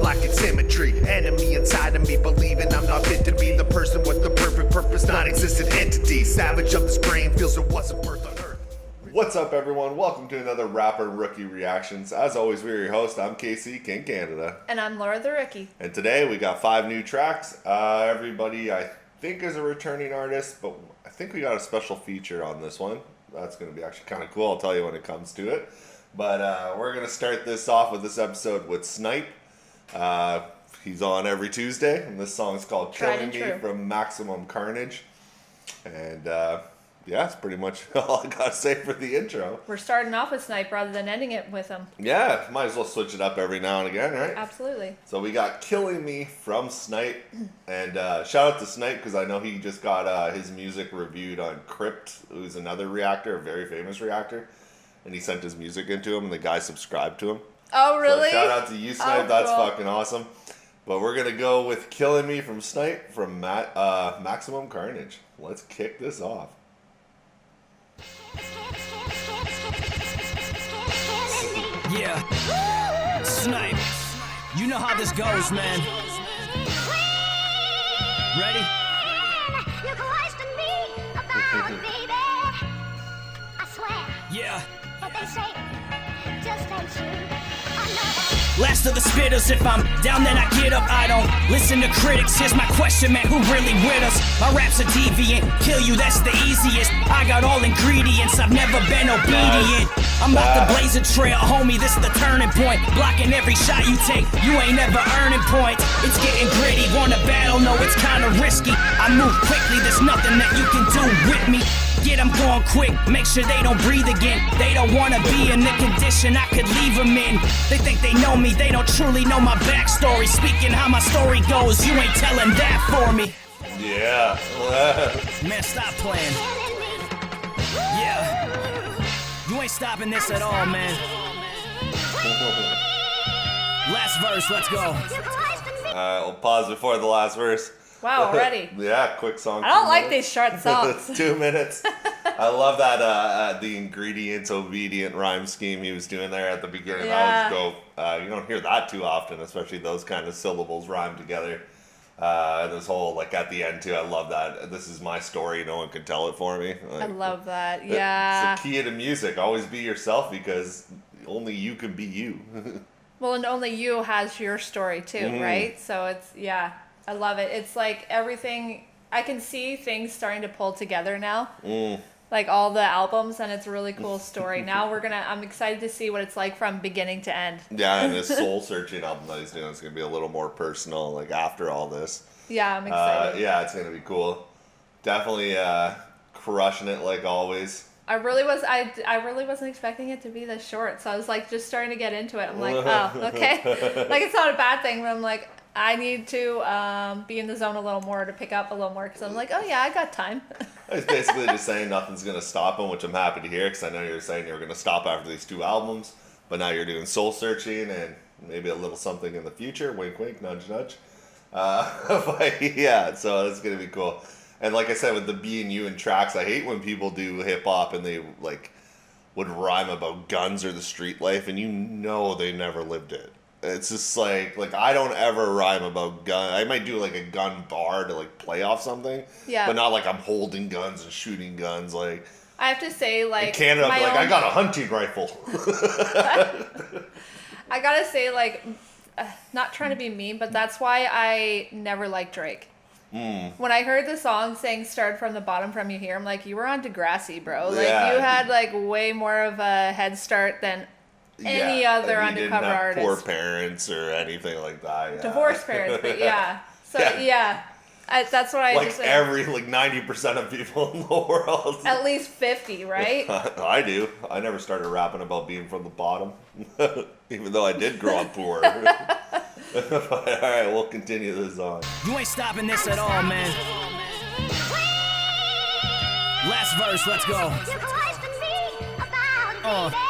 I'm lacking symmetry. Enemy inside of me, believing I'm not fit to be the person with the perfect purpose, non-existent entity. Savage of this brain feels there wasn't birth on earth. What's up, everyone? Welcome to another Rapper Rookie Reactions. As always, we're your host. I'm KC, KingCanada. And I'm Laura the Rookie. And today we got 5 new tracks. Everybody, I think, is a returning artist, but I think we got a special feature on this one. That's going to be actually kind of cool. I'll tell you when it comes to it. But we're going to start this off with this episode with Snype. He's on every Tuesday, and this song is called Killing Me from Maximum Carnage. And yeah, it's pretty much all I got to say for the intro. We're starting off with Snype rather than ending it with him. Yeah, might as well switch it up every now and again, right? Absolutely. So we got Killing Me from Snype. And shout out to Snype because I know he just got his music reviewed on Crypt, who's another reactor, a very famous reactor. And he sent his music into him, and the guy subscribed to him. Oh, really? So shout out to you, Snype. Oh, that's cool. fucking awesome. But we're going to go with Killing Me from Snype from Maximum Carnage. Let's kick this off. Yeah, Snype. You know how this goes, man. Ready? You question me about baby. I swear. Yeah. What they say just ain't true. Last of the spitters, if I'm down then I get up. I don't listen to critics. Here's my question, man, who really with us? My raps are deviant, kill you, that's the easiest. I got all ingredients, I've never been obedient. I'm about to blaze a trail, homie, this is the turning point. Blocking every shot you take, you ain't never earning points. It's getting gritty, wanna battle, no, it's kinda risky. I move quickly, there's nothing that you can do with me. Get them going quick, make sure they don't breathe again. They don't wanna be in the condition I could leave them in. They think they know me, they don't truly know my backstory. Speaking how my story goes, you ain't telling that for me. Yeah. Man, stop playing. Yeah. You ain't stopping this at all, man. Last verse, let's go. We'll pause before the last verse. Wow, already. Yeah, quick song. I don't like these short songs. 2 minutes. I love that the ingredients obedient rhyme scheme he was doing there at the beginning. Yeah. That was dope. You don't hear that too often, especially those kind of syllables rhymed together. This whole, like, at the end too, I love that. This is my story, no one can tell it for me. Like, I love that, yeah. It's the key to music. Always be yourself because only you can be you. Well, and only you has your story too, right? So it's, yeah. I love it. It's like everything, I can see things starting to pull together now. Like all the albums, and it's a really cool story. Now I'm excited to see what it's like from beginning to end. Yeah, and his soul searching album that he's doing is going to be a little more personal, like after all this. Yeah, I'm excited. Yeah, it's going to be cool. Definitely crushing it like always. I really wasn't expecting it to be this short, so I was like just starting to get into it. I'm like, oh, okay. Like it's not a bad thing, but I'm like, I need to be in the zone a little more to pick up a little more because I'm like, oh yeah, I got time. I was basically just saying nothing's going to stop him, which I'm happy to hear because I know you were saying you were going to stop after these 2 albums, but now you're doing soul searching and maybe a little something in the future. Wink, wink, nudge, nudge. But yeah, so it's going to be cool. And like I said, with the being you in tracks, I hate when people do hip hop and they like would rhyme about guns or the street life, and you know they never lived it. It's just like I don't ever rhyme about gun. I might do like a gun bar to like play off something, yeah, but not like I'm holding guns and shooting guns. Like I have to say, like in Canada, like I got a hunting rifle. I gotta say, like, not trying to be mean, but that's why I never liked Drake. When I heard the song saying "Start from the bottom from you here," I'm like, you were on Degrassi, bro. Like you had like way more of a head start than any other undercover artist. Poor parents or anything like that. Yeah. Divorced parents, but yeah. So yeah. That's what I like just said. Every 90% of people in the world. At least 50, right? I do. I never started rapping about being from the bottom, even though I did grow up poor. But, all right, we'll continue this on. You ain't stopping this at all, man. Last verse, let's go. You question me about baby.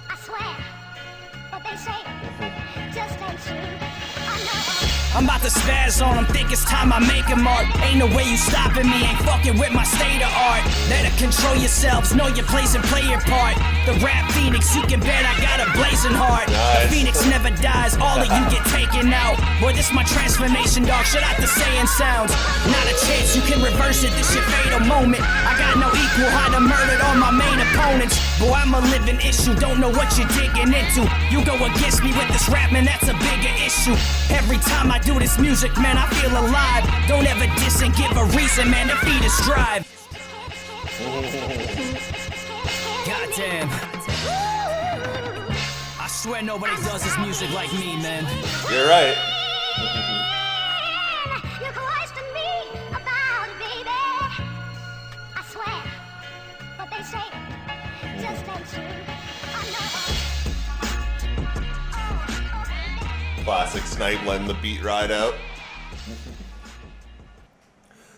I swear, what they say just ain't true. I'm about to spaz on them, think it's time I make them art. Ain't no way you stopping me, ain't fucking with my state of art. Better control yourselves, know your place and play your part. The rap phoenix, you can bet I got a blazing heart. The phoenix never dies, all of you get taken out. Boy, this my transformation, dog, shut out the saying sounds. Not a chance you can reverse it, this your fatal moment. I got no equal, I done murdered all my main opponents. Boy, I'm a living issue, don't know what you're digging into. You go against me with this rap, man, that's a bigger issue. Every time I do this music, man, I feel alive. Don't ever diss and give a reason, man, defeat is strive. Goddamn. I swear nobody does this music like me, man. You're right. You question me about it, baby. I swear, what they say just ain't true. Classic Snype letting the beat ride out.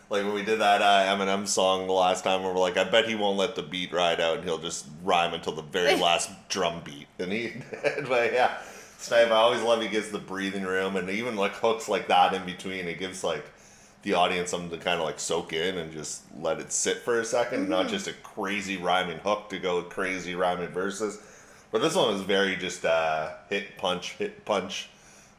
Like when we did that Eminem song the last time, we were like, I bet he won't let the beat ride out and he'll just rhyme until the very last drum beat. And he did, but yeah. Snype, I always love he gives the breathing room, and even like hooks like that in between, it gives like the audience something to kind of like soak in and just let it sit for a second, and not just a crazy rhyming hook to go with crazy rhyming verses. But this one was very just hit punch,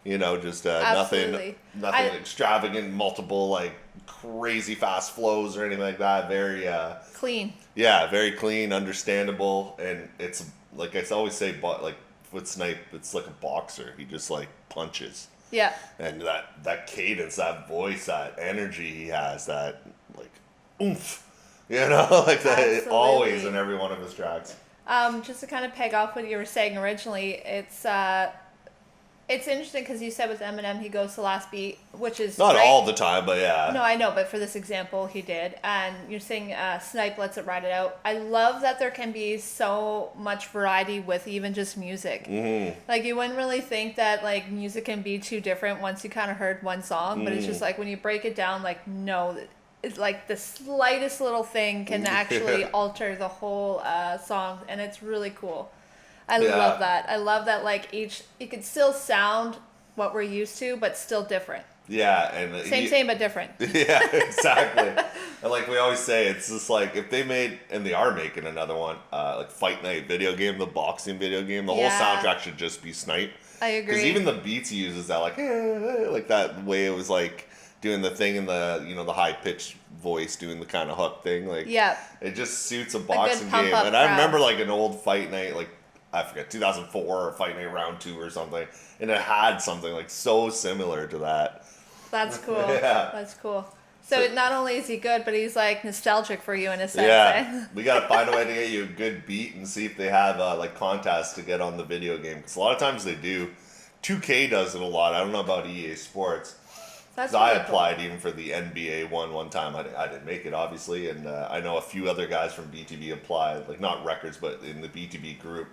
you know, just nothing extravagant, multiple like crazy fast flows or anything like that. Very Clean. Yeah, very clean, understandable, and it's like I always say, but like with Snype, it's like a boxer. He just like punches. Yeah. And that cadence, that voice, that energy he has, that like oomph, you know, like that. Absolutely. Always in every one of his tracks. Just to kind of peg off what you were saying originally, it's interesting because you said with Eminem he goes to last beat, which is not great. all the time, but yeah. No, I know, but for this example, he did. And you're saying Snype lets it ride it out. I love that there can be so much variety with even just music. Mm-hmm. Like you wouldn't really think that like music can be too different once you kind of heard one song, but it's just like when you break it down, like no, it's like the slightest little thing can actually alter the whole song, and it's really cool. I love that. I love that like it could still sound what we're used to, but still different. Yeah, and same but different. Yeah, exactly. And like we always say, it's just like if they made, and they are making another one, like Fight Night video game, the boxing video game, the whole soundtrack should just be Snype. I agree. Because even the beats he uses, that like that way it was like doing the thing in the, you know, the high pitched voice, doing the kind of hook thing, like it just suits a boxing game. And I remember like an old Fight Night, like I forget, 2004 or Fight Night Round 2 or something, and it had something like so similar to that. That's cool. That's cool. So not only is he good, but he's like nostalgic for you in a sense. Yeah, we gotta find a way to get you a good beat and see if they have like contests to get on the video game, because a lot of times they do. 2K does it a lot. I don't know about EA Sports. That's I really applied even for the NBA one time. I didn't make it, obviously, and I know a few other guys from BTB applied, like not records, but in the BTB group.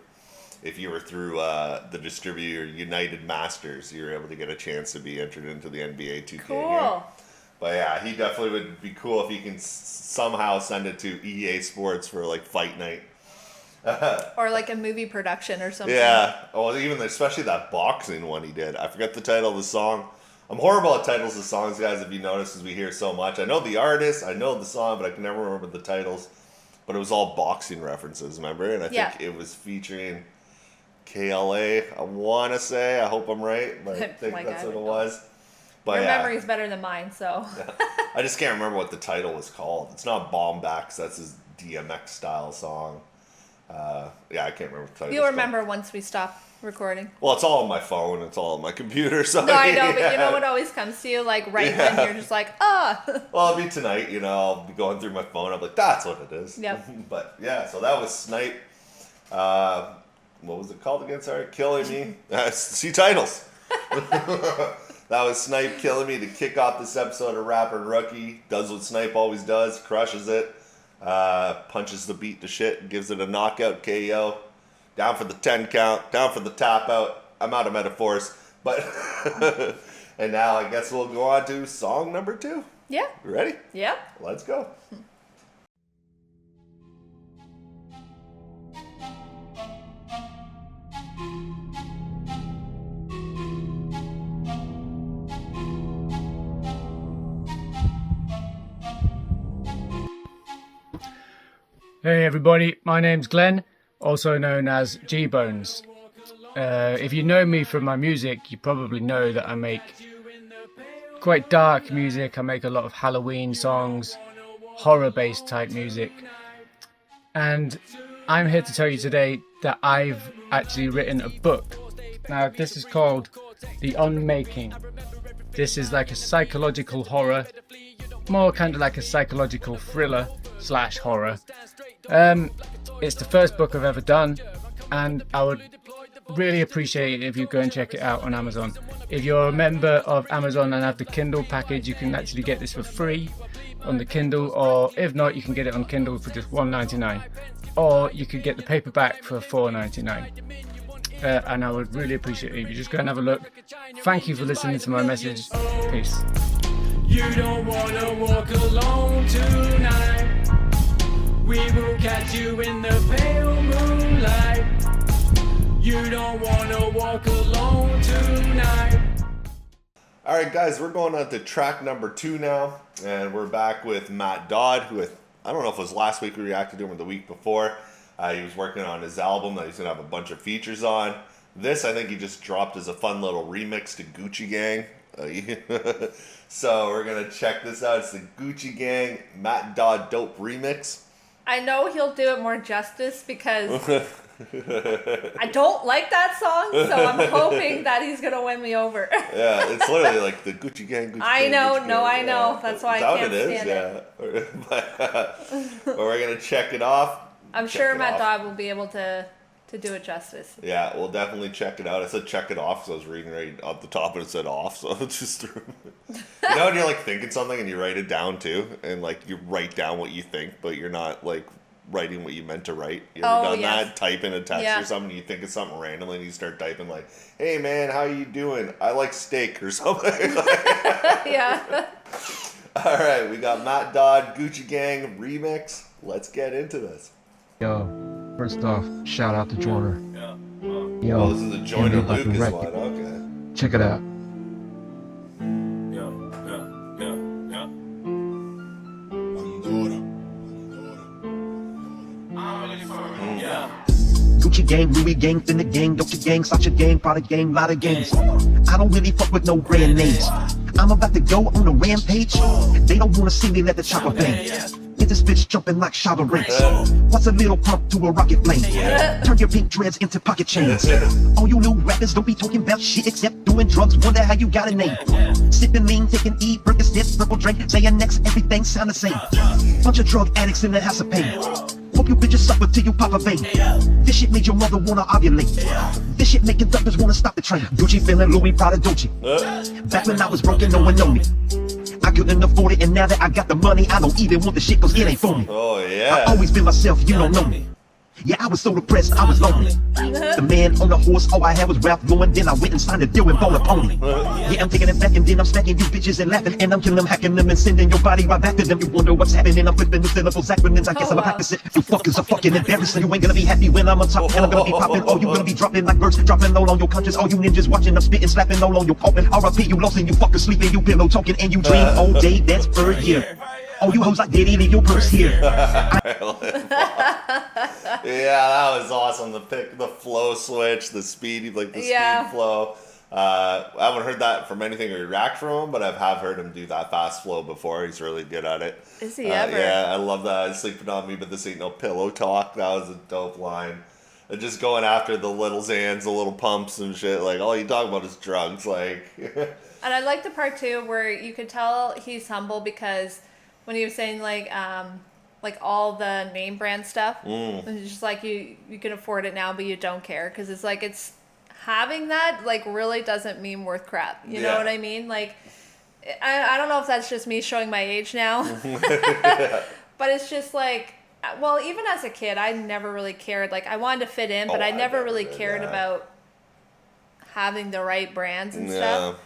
If you were through the distributor United Masters, you were able to get a chance to be entered into the NBA 2K game. But yeah, he definitely would be cool if he can somehow send it to EA Sports for like Fight Night. Or like a movie production or something. Yeah, oh, even especially that boxing one he did. I forget the title of the song. I'm horrible at titles of songs, guys, if you notice, as we hear so much. I know the artist, I know the song, but I can never remember the titles. But it was all boxing references, remember? And I think it was featuring KLA, I want to say. I hope I'm right, but I think that's what it was. But your memory's better than mine, so. I just can't remember what the title was called. It's not Bomb Backs, that's his DMX style song. I can't remember what the title. You'll remember once we stop recording. Well, it's all on my phone, it's all on my computer, so. No, I know, but you know what always comes to you, like right when you're just like, Well, it'll be tonight, you know, I'll be going through my phone, I'm like, that's what it is. Yep. But yeah, so that was Snype. What was it called again? Sorry, Killing Me. See titles. That was Snype, Killing Me, to kick off this episode of Rapper Rookie. Does what Snype always does, crushes it, punches the beat to shit, gives it a knockout KO. Down for the 10 count, down for the tap out. I'm out of metaphors, but and now I guess we'll go on to song number 2. Yeah. You ready? Yeah. Let's go. Hey everybody, my name's Glenn, also known as G-Bones. If you know me from my music, you probably know that I make quite dark music. I make a lot of Halloween songs, horror-based type music. And I'm here to tell you today that I've actually written a book. Now, this is called The Unmaking. This is like a psychological horror, more kind of like a psychological thriller / horror. It's the first book I've ever done, and I would really appreciate it if you go and check it out on Amazon. If you're a member of Amazon and have the Kindle package, you can actually get this for free on the Kindle, or if not, you can get it on Kindle for just $1.99, or you could get the paperback for $4.99. And I would really appreciate it if you just go and have a look. Thank you for listening to my message. Peace. You don't wanna walk alone tonight. We will catch you in the pale moonlight. You don't wanna walk alone tonight. Alright guys, we're going on to track number 2 now, and we're back with MaTT, who I don't know if it was last week we reacted to him or the week before. He was working on his album that he's going to have a bunch of features on. This I think he just dropped as a fun little remix to Gucci Gang. So we're going to check this out. It's the Gucci Gang MaTT Dope Remix. I know he'll do it more justice because I don't like that song, so I'm hoping that he's gonna win me over. Yeah, it's literally like the Gucci Gang. I know, Gucci no, Gang. I know. That's why I can't stand it. But we're gonna check it off. I'm sure MaTT will be able to do it justice. Yeah, we'll definitely check it out. I said check it off because I was reading right up the top and it said off, so it's just threw me. You know when you're like thinking something and you write it down too, and like you write down what you think, but you're not like writing what you meant to write. You ever done that? Type in a text or something, you think of something randomly and you start typing like, hey man, how you doing? I like steak or something. Yeah. Alright, we got MaTT Gucci Gang remix. Let's get into this. Yo, first off, shout out to Joyner. Yo, Oh, this is the Joyner like a Lucas record. one, okay. Check it out. Gucci gang, Louis gang, Finna gang, Dolce gang, Sacha gang, Prada gang, lot of gangs. I don't really fuck with no brand names. I'm about to go on a rampage. They don't wanna see me let the chopper bang. Get this bitch jumping like Shabba Ranks. What's a little pump to a rocket flame? Turn your pink dreads into pocket chains. All you new rappers don't be talking about shit except doing drugs. Wonder how you got a name. Sipping lean, taking E, Percocet, purple drink, saying next, everything sound the same. Bunch of drug addicts in the house of pain. Hope you bitches suffer till you pop a vein. This shit made your mother wanna ovulate. This shit making doctors wanna stop the train. Gucci feeling Louis Prada Dolce. Back when I was broken, no one know me. I couldn't afford it, and now that I got the money, I don't even want the shit cause it ain't for me. Oh yeah. I always been myself, you don't know me. Yeah, I was so depressed, I was lonely. The man on the horse, all I had was Ralph Lauren. Then I went and signed a deal and bought a pony. Yeah, I'm taking it back and then I'm smacking you bitches and laughing. And I'm killing them, hacking them and sending your body right back to them. You wonder what's happening, I'm flipping the syllables, acronyms. I guess I'm practicing. You fuckers are fucking embarrassing. You ain't gonna be happy when I'm on top. And I'm gonna be popping. Oh, you gonna be dropping like birds, dropping all on your conscience. All you ninjas watching, I'm spitting, slapping all on your coffin. R.I.P. you lost and you fuckers sleeping, you pillow talking and you dream all day, that's per year. Oh, you hoes like DoDD, leave your purse here. Yeah, that was awesome. The flow switch, the speed, like the speed flow. I haven't heard that from anything or react from him, but I have heard him do that fast flow before. He's really good at it. Is he ever? Yeah, I love that. Sleeping on me, but this ain't no pillow talk. That was a dope line. And just going after the little Zans, the little pumps and shit. Like, all you talk about is drugs. Like, and I like the part too where you could tell he's humble because when he was saying like all the name brand stuff, it's just like you can afford it now, but you don't care because it's like it's having that like really doesn't mean worth crap. You know what I mean? Like I don't know if that's just me showing my age now, but it's just like, well, even as a kid, I never really cared. Like I wanted to fit in, but I never really cared about having the right brands and stuff.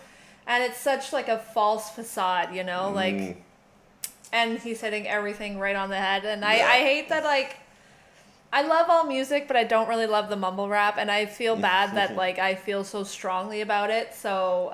And it's such like a false facade, you know, like. And he's hitting everything right on the head. And I hate that, like, I love all music, but I don't really love the mumble rap. And I feel bad that, like, I feel so strongly about it. So,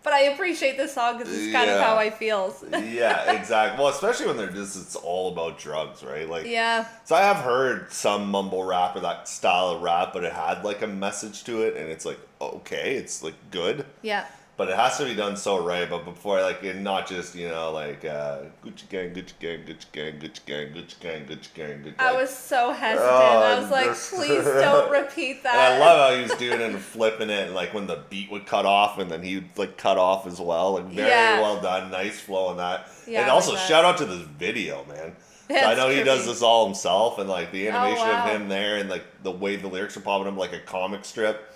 But I appreciate this song because it's kind of how I feel. Yeah, exactly. Well, especially when it's all about drugs, right? Like, yeah. So I have heard some mumble rap or that style of rap, but it had like a message to it, and it's like, okay, it's like good. Yeah. But it has to be done so right. But before, like, and not just, you know, like, Gucci gang, Gucci gang, Gucci gang, Gucci gang, Gucci gang, Gucci gang. Gucci, I was so hesitant. I was like, please don't repeat that. And I love how he was doing it and flipping it, and like when the beat would cut off, and then he would like cut off as well. Like, very well done. Nice flow on that. Yeah, and also, shout out to this video, man. So I know he does this all himself, and like the animation of him there, and like the way the lyrics are popping up like a comic strip.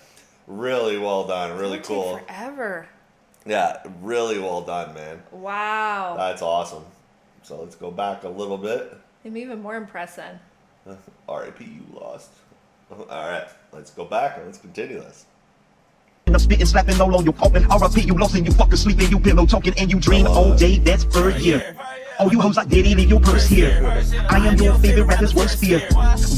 Really well done. Really cool. Forever. Yeah, really well done, man. Wow. That's awesome. So let's go back a little bit. I'm even more impressed then. R.I.P. you lost. All right, let's go back and let's continue this. I'm spitting, slapping all on your coffin. R.I.P. you lost and you fucking sleeping, you pillow talking and you dream all day. That's for you. All you hoes like Diddy, leave your purse here. I am your favorite rapper's worst fear.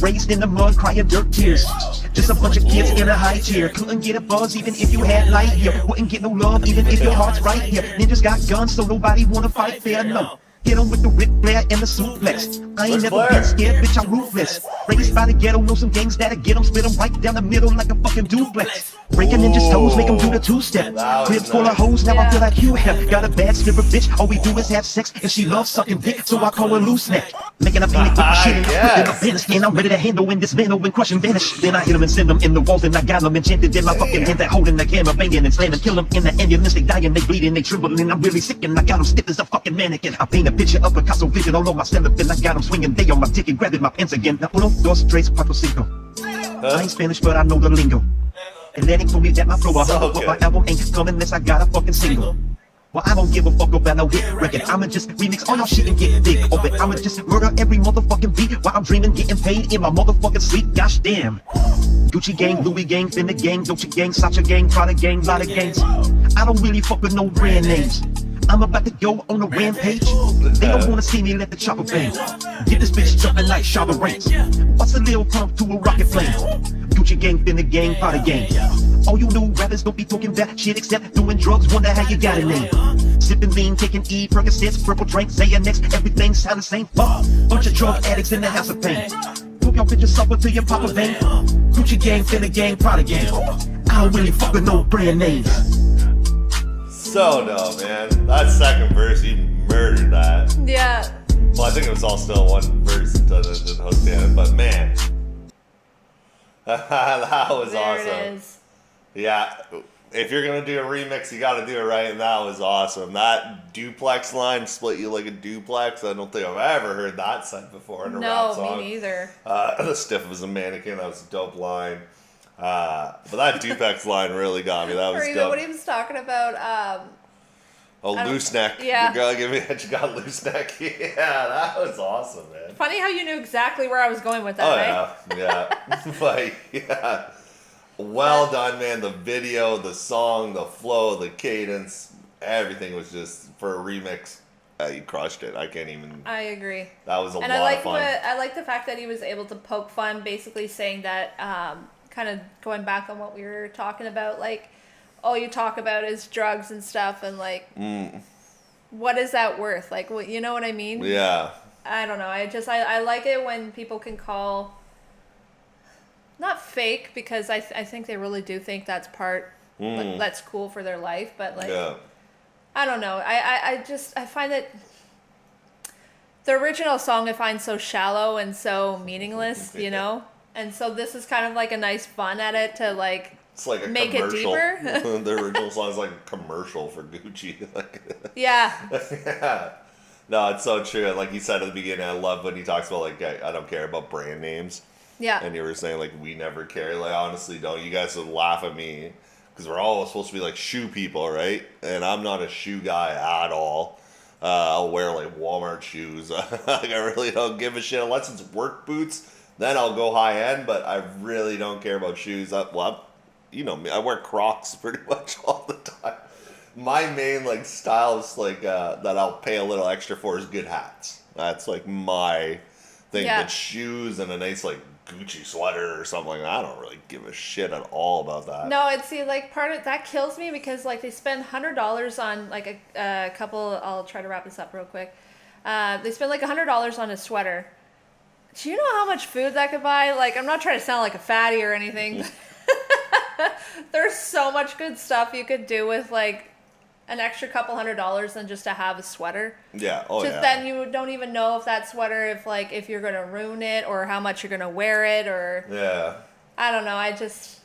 Raised in the mud, crying dirt tears. Just a bunch of kids in a high chair. Couldn't get a buzz even if you had light here. Wouldn't get no love even if your heart's right here. Ninjas got guns so nobody wanna fight fair, no. Hit 'em with the Ric Flair and the suplex. I ain't never been scared, bitch, I'm ruthless. Raised by the ghetto, know some gangs that'll get 'em, split 'em right down the middle like a fucking duplex. Breaking ninjas' toes, make 'em do the two-step. Cribs full of hoes, now I feel like you have. Got a bad slipper, bitch, all we do is have sex. And she loves sucking dick, so I call her loose neck. Making a panic with the shit in my business. And I'm ready to handle and dismantle and crush and vanish. Then I hit 'em and send 'em in the walls, and I got 'em enchanted in my fucking hand that holding the camera, banging and slamming. Kill 'em in the ambulance, they dying, they bleeding, they trembling. I'm really sick and I got 'em stiff as a fucking mannequin. I paint a picture of Picasso vision all on my skeleton. I got 'em swinging, they on my dick and grabbing my pants again. Now uno, dos, tres, cuatro, cinco. I ain't Spanish, but I know the lingo. And then he told me that my flow, but my album ain't coming unless I got a fucking single. Well, I don't give a fuck about no hit record. I'ma just remix all your shit and get big of it. I'ma just murder every motherfucking beat while I'm dreaming, getting paid in my motherfucking sleep. Gosh damn. Gucci gang, Louis gang, Finna gang, Dolce gang, Sacha gang, Prada gang, lot of gangs. I don't really fuck with no brand names. I'm about to go on a rampage. They don't wanna see me let the chopper bang. Get this bitch jumping like Shabba Ranks. What's a little pump to a rocket plane? Gucci gang, Finna gang, Prada gang. All you new rappers don't be talking that shit except doing drugs. Wonder how you got a name. Sipping lean, taking E, Percocets, purple drinks, Xanax, everything sound the same. Fuck, bunch of drug addicts in the house of pain. Hope your bitches suffer till you pop a vein. Gucci gang, Finna gang, Prada gang. I don't really fuck with no brand names. So dope, man. That second verse, he murdered that. Yeah. Well, I think it was all still one verse until the hook did, but man. That was awesome. There it is. Yeah. If you're going to do a remix, you got to do it right, and that was awesome. That duplex line, split you like a duplex, I don't think I've ever heard that said before in a rap song. No, me neither. The stiff as a mannequin, that was a dope line. But that duplex line really got me. That was dope. What he was talking about, loose neck. Yeah. Your girl give me that you got loose neck. Yeah, that was awesome, man. Funny how you knew exactly where I was going with that, right? Yeah. But, yeah. Well done, man. The video, the song, the flow, the cadence, everything was just, for a remix, you crushed it. I can't even. I agree. That was a lot of fun. I like the fact that he was able to poke fun, basically saying that, kind of going back on what we were talking about, like, all you talk about is drugs and stuff, and like, what is that worth? Like, what, you know what I mean? Yeah. I don't know. I like it when people can call, not fake, because I think they really do think that's that's cool for their life, but like, I don't know. I find that the original song I find so shallow and so meaningless, you know? And so this is kind of like a nice fun at it to like, it's like a make commercial. it deeper. The original song is like a commercial for Gucci. Yeah. Yeah. No, it's so true. Like you said at the beginning, I love when he talks about like, I don't care about brand names. Yeah. And you were saying like, we never care. Like, honestly, don't. You guys would laugh at me because we're all supposed to be like shoe people, right? And I'm not a shoe guy at all. I'll wear like Walmart shoes. Like, I really don't give a shit unless it's work boots. Then I'll go high end, but I really don't care about shoes. You know me, I wear Crocs pretty much all the time. My main like style is like that I'll pay a little extra for is good hats. That's like my thing. Yeah. But shoes and a nice like Gucci sweater or something like that. I don't really give a shit at all about that. No, it's see, like, part of that kills me because, like, they spend $100 on, like, a couple. I'll try to wrap this up real quick. They spend like $100 on a sweater. Do you know how much food that could buy? Like, I'm not trying to sound like a fatty or anything. There's so much good stuff you could do with, like, an extra couple $100 than just to have a sweater. Yeah. Oh, yeah. Then you don't even know if that sweater, if you're gonna ruin it or how much you're gonna wear it, or Yeah. I don't know.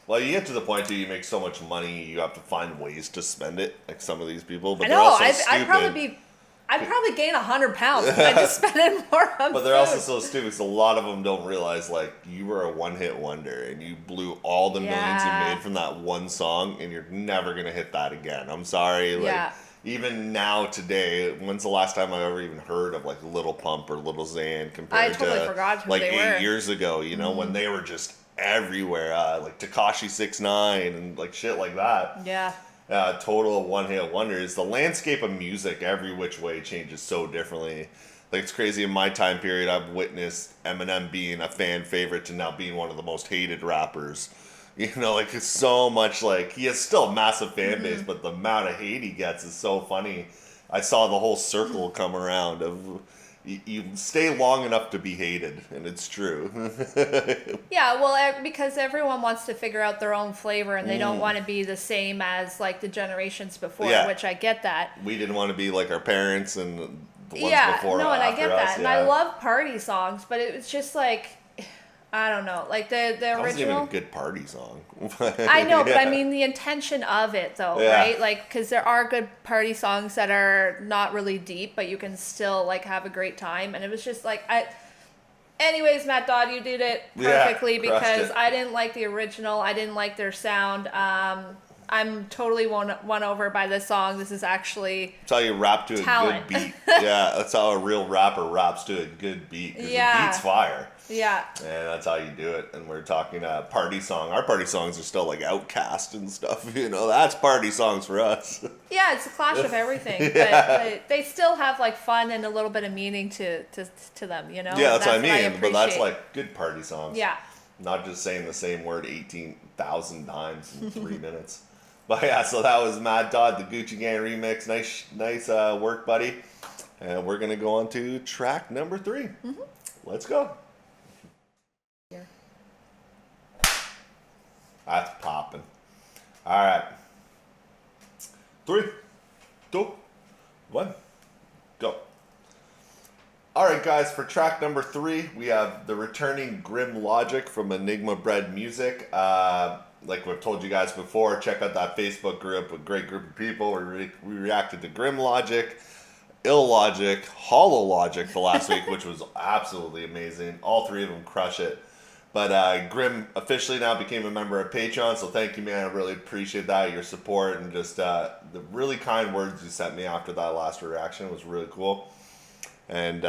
Well, you get to the point where you make so much money, you have to find ways to spend it, like some of these people. But I they're know. also I'd stupid. probably gain 100 pounds if I just spent it more on But they're food. also so stupid because a lot of them don't realize, like, you were a one-hit wonder and you blew all the millions you Yeah. made from that one song, and you're never gonna hit that again. I'm sorry. Like, Yeah. even now today, when's the last time I ever even heard of, like, Lil Pump or Lil Xan compared I totally to forgot who like they 8 were. years ago? You know, when they were just everywhere, like Tekashi 6ix9ine and like shit like that. Yeah. Total one-hit wonders. The landscape of music every which way changes so differently. Like, it's crazy. In my time period, I've witnessed Eminem being a fan favorite to now being one of the most hated rappers. You know, like, it's so much, like, he has still a massive fan base, but the amount of hate he gets is so funny. I saw the whole circle come around of you stay long enough to be hated, and it's true. Yeah, well, because everyone wants to figure out their own flavor and they don't want to be the same as, like, the generations before, Yeah. which I get that. We didn't want to be like our parents and the ones Yeah, before no, and I after get us, that. And yeah. I love party songs, but it was just like, I don't know, like the That wasn't even original. a good party song. I know, but I Yeah. mean the intention of it, though, Yeah. right? Like, because there are good party songs that are not really deep, but you can still, like, have a great time. And it was just like, anyways, MaTT, you did it Yeah, perfectly crushed because it. I didn't like the original. I didn't like their sound. I'm totally won over by this song. This is actually That's how you rap to a talent. good beat. Yeah, that's how a real rapper raps to a good beat. 'Cause Yeah. the beat's fire. yeah. And that's how you do it. And we're talking party song. Our party songs are still like Outcast and stuff. You know, that's party songs for us. Yeah, it's a clash of everything, Yeah. but they still have, like, fun and a little bit of meaning to them, you know? Yeah, that's what I what mean. But that's appreciate. like good party songs. Yeah. Not just saying the same word 18,000 times in 3 minutes. But yeah, so that was MaTT, the Gucci Gang remix. Nice work, buddy. And we're gonna go on to track number 3. Let's go. That's popping. All right. 3, 2, 1, go. All right, guys, for track number 3, we have the returning Grim Logic from Enigma Bread Music. Like we've told you guys before, check out that Facebook group, a great group of people. We reacted to Grim Logic, Ill Logic, Hollow Logic the last week, which was absolutely amazing. All 3 of them crush it. But Grim officially now became a member of Patreon, so thank you, man. I really appreciate that, your support, and just the really kind words you sent me after that last reaction was really cool. And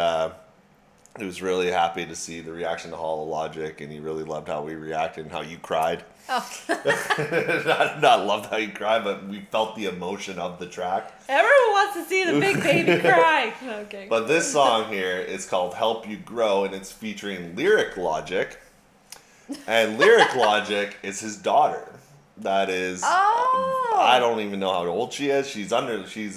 he was really happy to see the reaction to Hollow Logic, and he really loved how we reacted and how you cried. Oh. not loved how you cried, but we felt the emotion of the track. Everyone wants to see the big baby cry. Okay. But this song here is called Help You Grow, and it's featuring Lyrick Logic. And Lyrick Logic is his daughter. That is, Oh. I don't even know how old she is. She's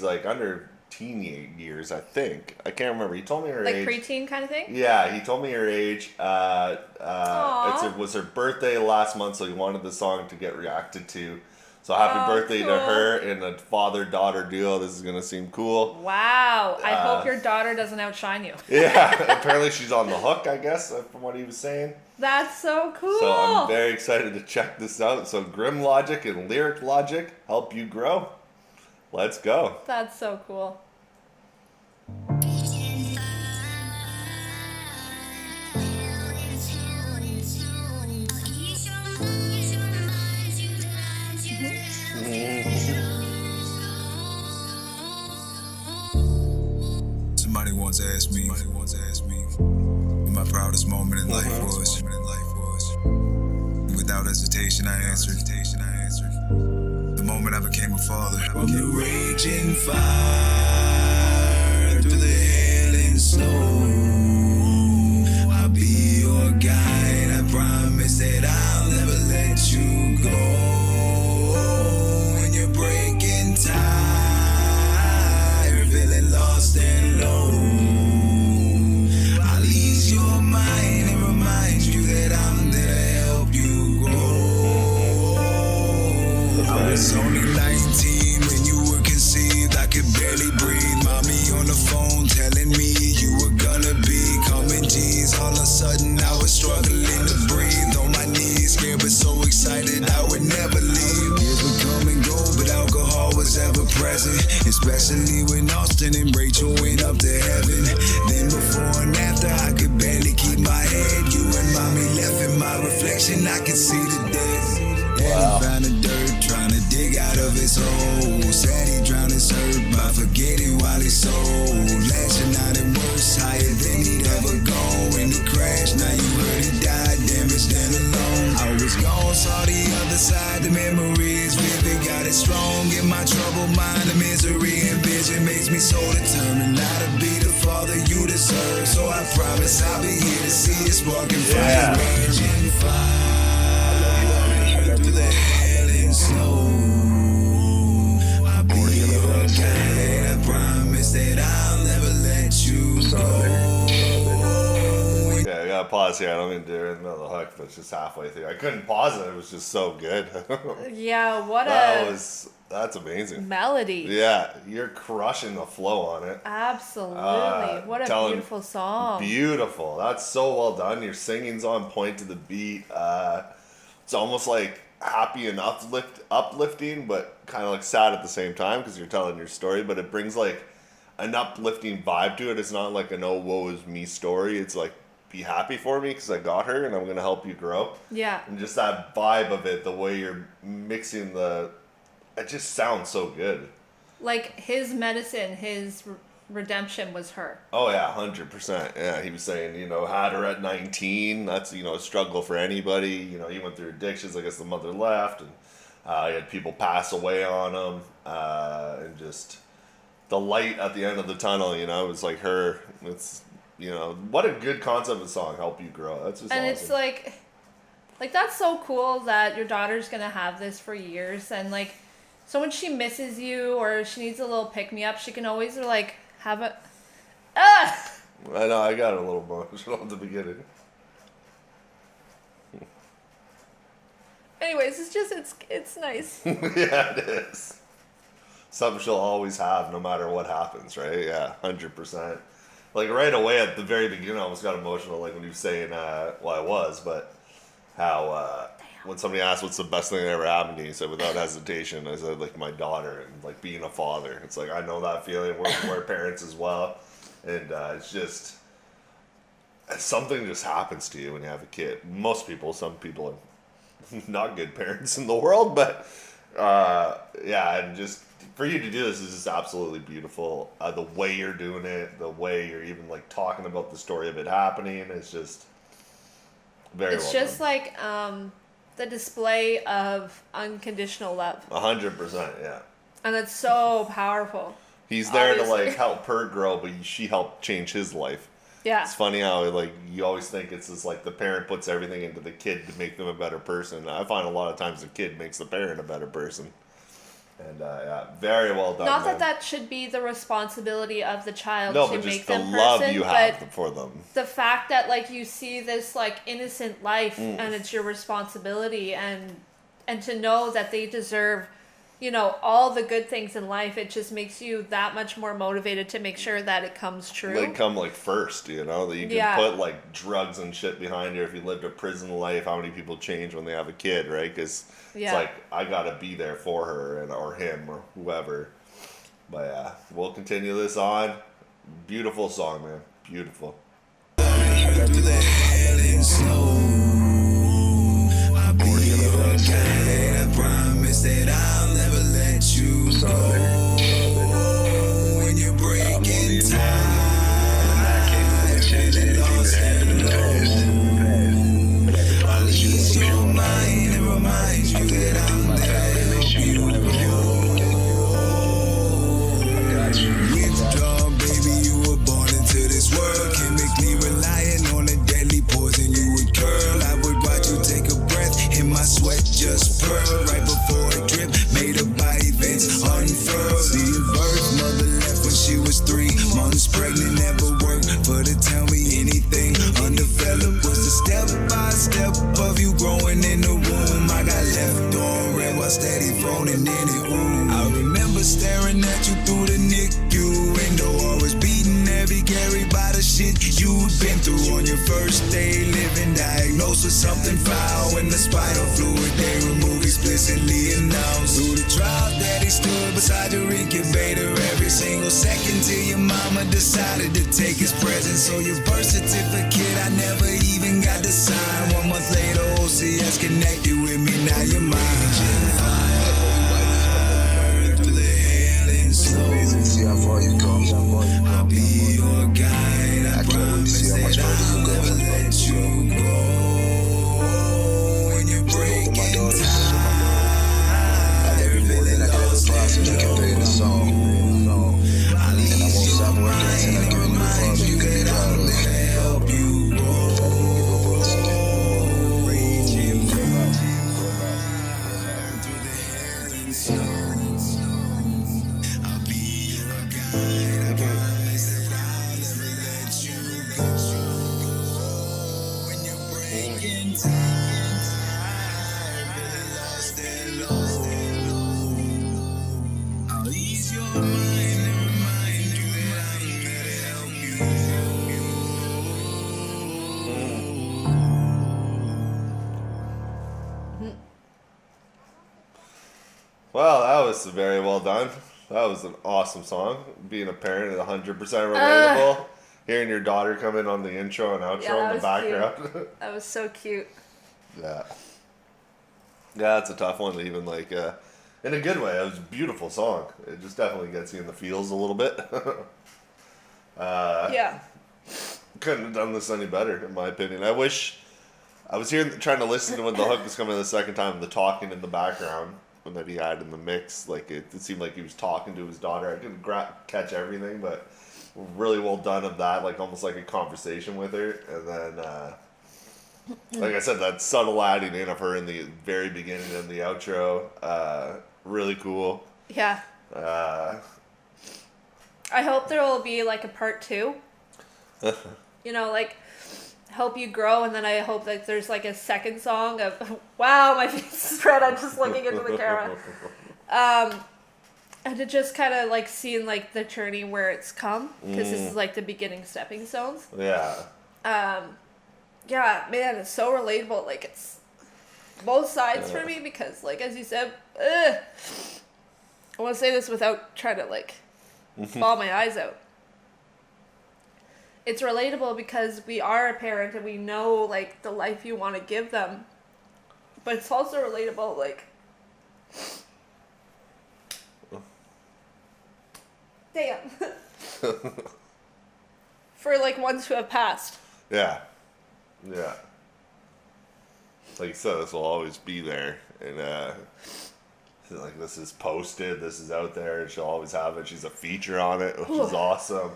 like under teen years, I think. I can't remember. He told me her Like age. preteen kind of thing? Yeah, he told me her age. It was her birthday last month, so he wanted the song to get reacted to. So happy birthday to cool. her and a father-daughter duo. This is going to seem cool. Wow. I hope your daughter doesn't outshine you. Yeah, apparently she's on the hook, I guess, from what he was saying. That's so cool. So I'm very excited to check this out. So Grim Logic and Lyrick Logic, Help You Grow. Let's go. That's so cool. Somebody once asked me what my proudest moment in life was. Without hesitation, I answered. The moment I became a father. From the raging fire through the hail and snow, I'll be your guide, I promise. present, especially when Austin and Rachel went up to heaven. Then before and after, I could barely keep my head. You and mommy left in my reflection, I could see the dead. Daddy found the dirt, trying to dig out of his hole. Said he drowned his hurt by forgetting while he sold. Lashing out and worse, higher than he'd ever gone. When he crashed, now you heard he died, damaged and alone. I was gone, saw the other side, the memory is vivid. Got it strong in my troubled mind, the misery and vision makes me so determined now to be the father you deserve. So I promise I'll be here to see you sparking fire, raging fire. Through the hell and snow, I'll be your guide. I promise that I'll never let you go. Yeah, I gotta pause here. I don't mean to do it in the middle of the hook, but it's just halfway through. I couldn't pause it. It was just so good. Yeah, That's amazing. melody. Yeah, you're crushing the flow on it. Absolutely. What a beautiful song. Beautiful. That's so well done. Your singing's on point to the beat. It's almost like happy and uplifting, but kind of like sad at the same time because you're telling your story. But it brings like an uplifting vibe to it. It's not like an oh woe is me story. It's like be happy for me because I got her and I'm gonna help you grow. Yeah. And just that vibe of it, the way you're mixing it just sounds so good. Like his medicine, his redemption was her. Oh yeah, 100%. Yeah, he was saying, had her at 19. That's, a struggle for anybody. He went through addictions. I guess the mother left, and he had people pass away on him, and just the light at the end of the tunnel. It was like her. It's what a good concept of song. Help you grow. That's just and awesome. It's like that's so cool that your daughter's gonna have this for years, and so when she misses you or she needs a little pick me up, she can always have a. Ah! I know, I got a little emotional at the beginning. Anyways, it's nice. Yeah, it is. Something she'll always have, no matter what happens, right? Yeah, 100%. Like right away at the very beginning, I almost got emotional, like when you were saying, well, I was, but how when somebody asked what's the best thing that ever happened to you, you said without hesitation, I said like my daughter and like being a father. It's like I know that feeling. We're parents as well, and it's just something just happens to you when you have a kid. Some people are not good parents in the world, but yeah, and just for you to do this is just absolutely beautiful. The way you're doing it, the way you're even like talking about the story of it happening, it's just very well done. It's just like the display of unconditional love. 100%, yeah. And it's so powerful. He's there to like help her grow, but she helped change his life. Yeah. It's funny how like you always think it's just like the parent puts everything into the kid to make them a better person. I find a lot of times the kid makes the parent a better person. And yeah, very well done. Not that should be the responsibility of the child to make them person. No, but just the love you have for them. The fact that you see this innocent life and it's your responsibility and to know that they deserve, all the good things in life, it just makes you that much more motivated to make sure that it comes true. They come first, that you can put drugs and shit behind you. If you lived a prison life, how many people change when they have a kid, right? Because it's I gotta be there for her or him or whoever. But yeah, we'll continue this on. Beautiful song, man. Beautiful. Through the hell and snow, I'll be your guide. I promise that I'll never let you go. When you're breaking time, feeling lost and alone, I'll ease your mind and remind you that I'll never let you go. Withdraw, baby, you were born into this world, chemically relying on a deadly poison you would curl. I would watch you take a breath, and my sweat just purl right before it dripped, made up by events unfurled. See your birth, mother left when she was 3 months pregnant, never worked for to tell me anything. Undeveloped was the step by step of you growing in the womb. I got left on red while steady phoning in it. I remember staring at you through the NICU window, always beating every Gary by the shit you'd been through on your first day living. Diagnosed with something foul in the spinal fluid. They removed explicitly announced through the trial that he stood beside your incubator every single second till your mama decided to take his present. So your birth certificate I never even got to sign. 1 month later, OCS connected with me, now you're mine. Through the hell and slow, I'll be your guide. I promise that I'll never let you go. When you're breaking time, feeling lost and alone, I'll ease your mind and remind you that I'll never help you grow. Reaching through the hell and snow, I'll be your guide. I promise that I'll never let you go. When you're breaking time, feeling lost and alone, I'll ease your mind and remind you that I'm there to help you. Well, that was very well done. That was an awesome song. Being a parent is 100% relatable. Hearing your daughter come in on the intro and outro Yeah, in the that was background. That was so cute. Yeah. Yeah, it's a tough one to even like, in a good way. It was a beautiful song. It just definitely gets you in the feels a little bit. Yeah. Couldn't have done this any better, in my opinion. I wish I was here trying to listen to when the hook was coming the second time, the talking in the background that he had in the mix. Like it seemed like he was talking to his daughter. I couldn't catch everything, but really well done of that, like almost like a conversation with her. And then, like I said, that subtle adding in of her in the very beginning and the outro, really cool. Yeah. I hope there will be like a part 2. You know, like help you grow, and then I hope that there's like a second song of wow, my face is red, I'm just looking into the camera. And to just kind of like seeing like the journey where it's come, because this is like the beginning stepping stones. Yeah. Yeah, man, it's so relatable. Like it's both sides for me, because like as you said, I want to say this without trying to like bawl my eyes out. It's relatable because we are a parent and we know like the life you want to give them, but it's also relatable like damn for like ones who have passed. Yeah. Yeah. Like you said, this will always be there. And like this is posted, this is out there, and she'll always have it. She's a feature on it, which is awesome.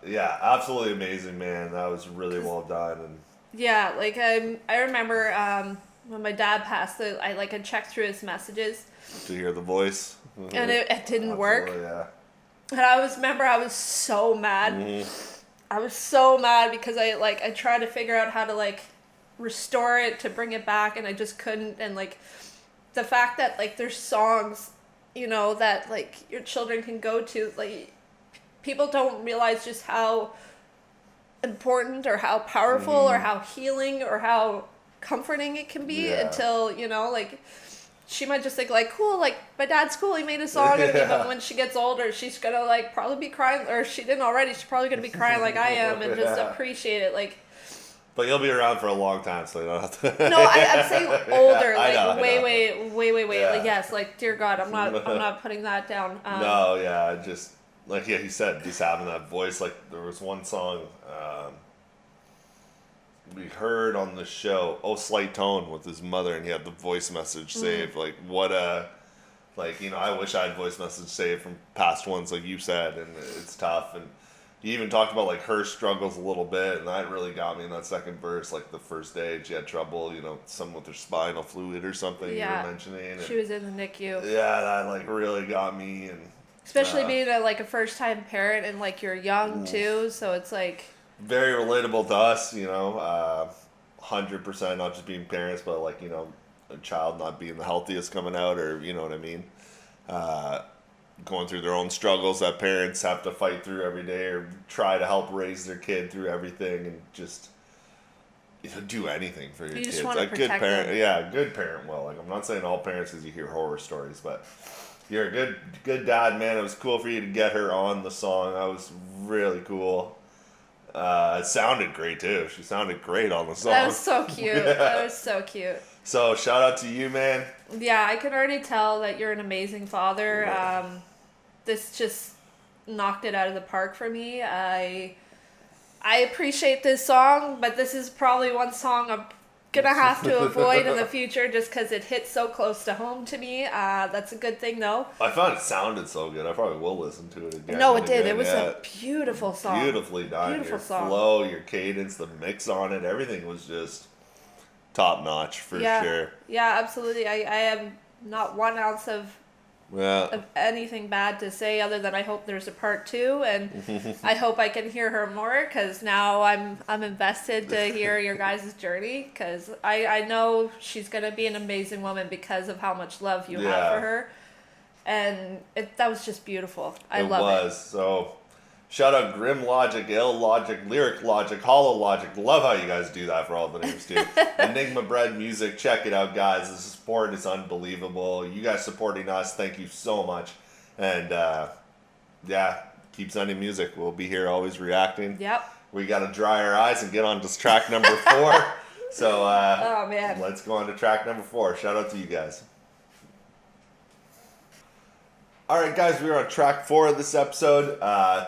Yeah, absolutely amazing, man. That was really well done. And yeah, like I remember when my dad passed, I checked through his messages to hear the voice, and it didn't work. Yeah. And I was so mad. I was so mad because I tried to figure out how to like restore it, to bring it back, and I just couldn't. And like the fact that like there's songs, you know, that like your children can go to, like people don't realize just how important or how powerful or how healing or how comforting it can be until, you know, like she might just think like, cool, like my dad's cool, he made a song of me, but when she gets older, she's gonna like probably be crying, or she didn't already, she's probably gonna be crying like I am, and just appreciate it. Like, but you'll be around for a long time, so you don't have to. No, I'm saying older, like I know. way. Yeah. Like yes, like dear God, I'm not putting that down. No, yeah, just like he said, just having that voice. Like there was one song we heard on the show, Slight Tone, with his mother, and he had the voice message saved. Like what a, like, you know, I wish I had voice message saved from past ones, like you said, and it's tough. And you even talked about like her struggles a little bit, and that really got me in that second verse. Like the first day she had trouble, you know, some with her spinal fluid or something. Yeah, you were mentioning. And she was in the NICU. Yeah, that like really got me, and especially being a first time parent, and like you're young too, so it's like very relatable to us, you know, 100%, not just being parents, but like, you know, a child not being the healthiest coming out, or, you know what I mean? Going through their own struggles that parents have to fight through every day, or try to help raise their kid through everything, and just, you know, do anything for your kids. Like good parent, yeah, good parent will. Like, I'm not saying all parents, because you hear horror stories, but You're a good dad, man. It was cool for you to get her on the song. That was really cool. It sounded great too. She sounded great on the song. That was so cute. That was so cute. So shout out to you, man. Yeah, I can already tell that you're an amazing father. This just knocked it out of the park for me. I appreciate this song, but this is probably one song I'm gonna have to avoid in the future just because it hits so close to home to me. That's a good thing though. I found it sounded so good. I probably will listen to it again. No, it did. It was a beautiful song. Beautifully done. Beautiful your song. Flow, your cadence, the mix on it, everything was just top notch for sure. Yeah, absolutely. I have not 1 ounce of anything bad to say other than I hope there's a part 2, and I hope I can hear her more because now I'm invested to hear your guys' journey because I know she's gonna be an amazing woman because of how much love you have for her, and that was just beautiful. I love it. It was so. Shout out Grim Logic, Ill Logic, Lyric Logic, Hollow Logic. Love how you guys do that for all the names too. Enigma Bread Music, check it out, guys. The support is unbelievable. You guys supporting us, thank you so much. And keep sending music. We'll be here always reacting. Yep. We got to dry our eyes and get on to track number 4. So oh man, let's go on to track number 4. Shout out to you guys. All right, guys, we were on track 4 of this episode.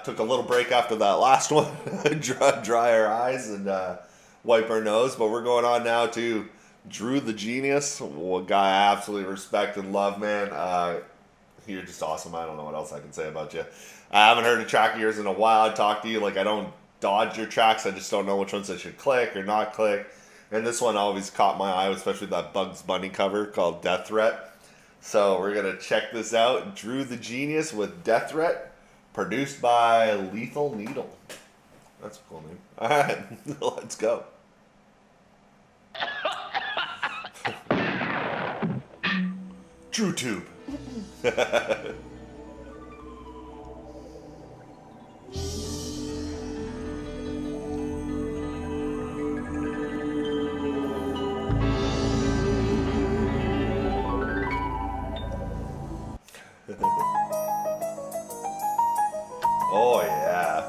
Took a little break after that last one, dry our eyes and wipe our nose. But we're going on now to Drew the Genius, a guy I absolutely respect and love, man. You're just awesome. I don't know what else I can say about you. I haven't heard a track of yours in a while. I talk to you like I don't dodge your tracks. I just don't know which ones I should click or not click. And this one always caught my eye, especially that Bugs Bunny cover called Death Threat. So we're going to check this out. Drew the Genius with Death Threat, produced by Lethal Needle. That's a cool name. All right, let's go. Drew Tube. Oh yeah.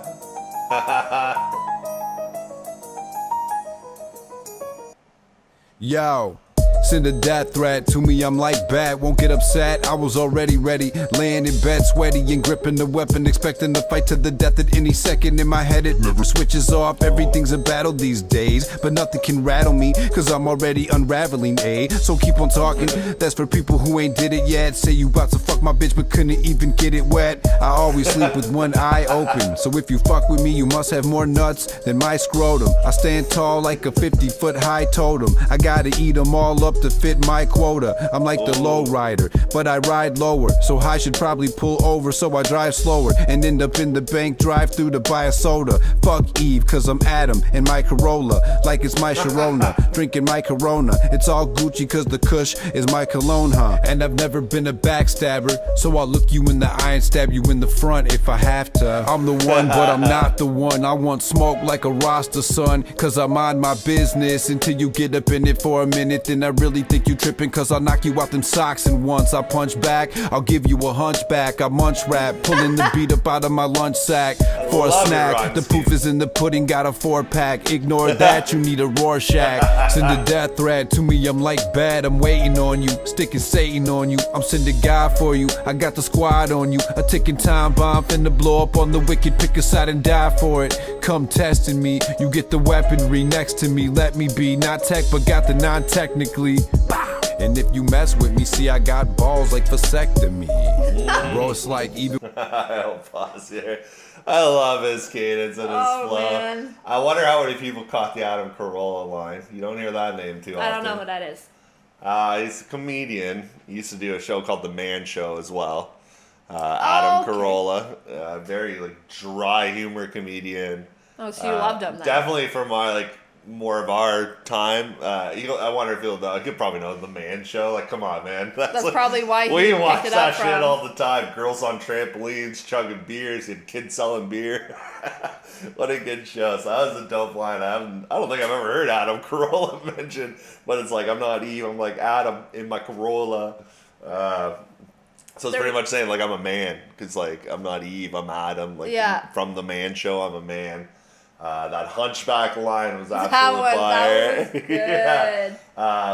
Yo, send a death threat to me, I'm like bad, won't get upset. I was already ready, laying in bed sweaty and gripping the weapon, expecting to fight to the death at any second. In my head it never switches off, everything's a battle these days, but nothing can rattle me, cause I'm already unraveling, so keep on talking, that's for people who ain't did it yet. Say you about to fuck my bitch but couldn't even get it wet. I always sleep with one eye open, so if you fuck with me you must have more nuts than my scrotum. I stand tall like a 50-foot high totem, I gotta eat them all up to fit my quota. I'm like the low rider, but I ride lower, so I should probably pull over, so I drive slower and end up in the bank drive through to buy a soda. Fuck Eve, cause I'm Adam in my Corolla, like it's my Sharona, drinking my Corona. It's all Gucci cause the Kush is my cologne, huh? And I've never been a backstabber, so I'll look you in the eye and stab you in the front if I have to. I'm the one, but I'm not the one. I want smoke like a Rasta, son, cause I mind my business until you get up in it for a minute. Then I really think you tripping, cause I'll knock you out them socks. And once I punch back, I'll give you a hunchback. I munch rap, pulling the beat up out of my lunch sack for a snack. The proof is in the pudding, got a 4-pack. Ignore that, you need a Rorschach. Send a death threat to me, I'm like bad, I'm waiting on you, sticking Satan on you. I'm sending God for you, I got the squad on you. A ticking time bomb finna blow up on the wicked, pick a side and die for it. Come testing me, you get the weaponry next to me. Let me be, not tech but got the non-technically. And if you mess with me, see I got balls like vasectomy. Bro, it's like even I'll pause here. I love his cadence and his flow. Man. I wonder how many people caught the Adam Carolla line. You don't hear that name too often. I don't know who that is. He's a comedian. He used to do a show called The Man Show as well. Adam Carolla, very like dry humor comedian. Oh, so you loved him then. Definitely from my more of our time. I wonder if he'll could probably know The Man Show. Like, come on, man. That's probably why he we picked watch it that up shit from. all the time. Girls on trampolines, chugging beers, and kids selling beer. What a good show. So that was a dope line. I don't think I've ever heard Adam Carolla mentioned, but it's like I'm not Eve. I'm like Adam in my Corolla. So it's pretty much saying like I'm a man, because like I'm not Eve, I'm Adam. Like from the Man Show, I'm a man. That Hunchback line was absolutely fire. That was good. Yeah.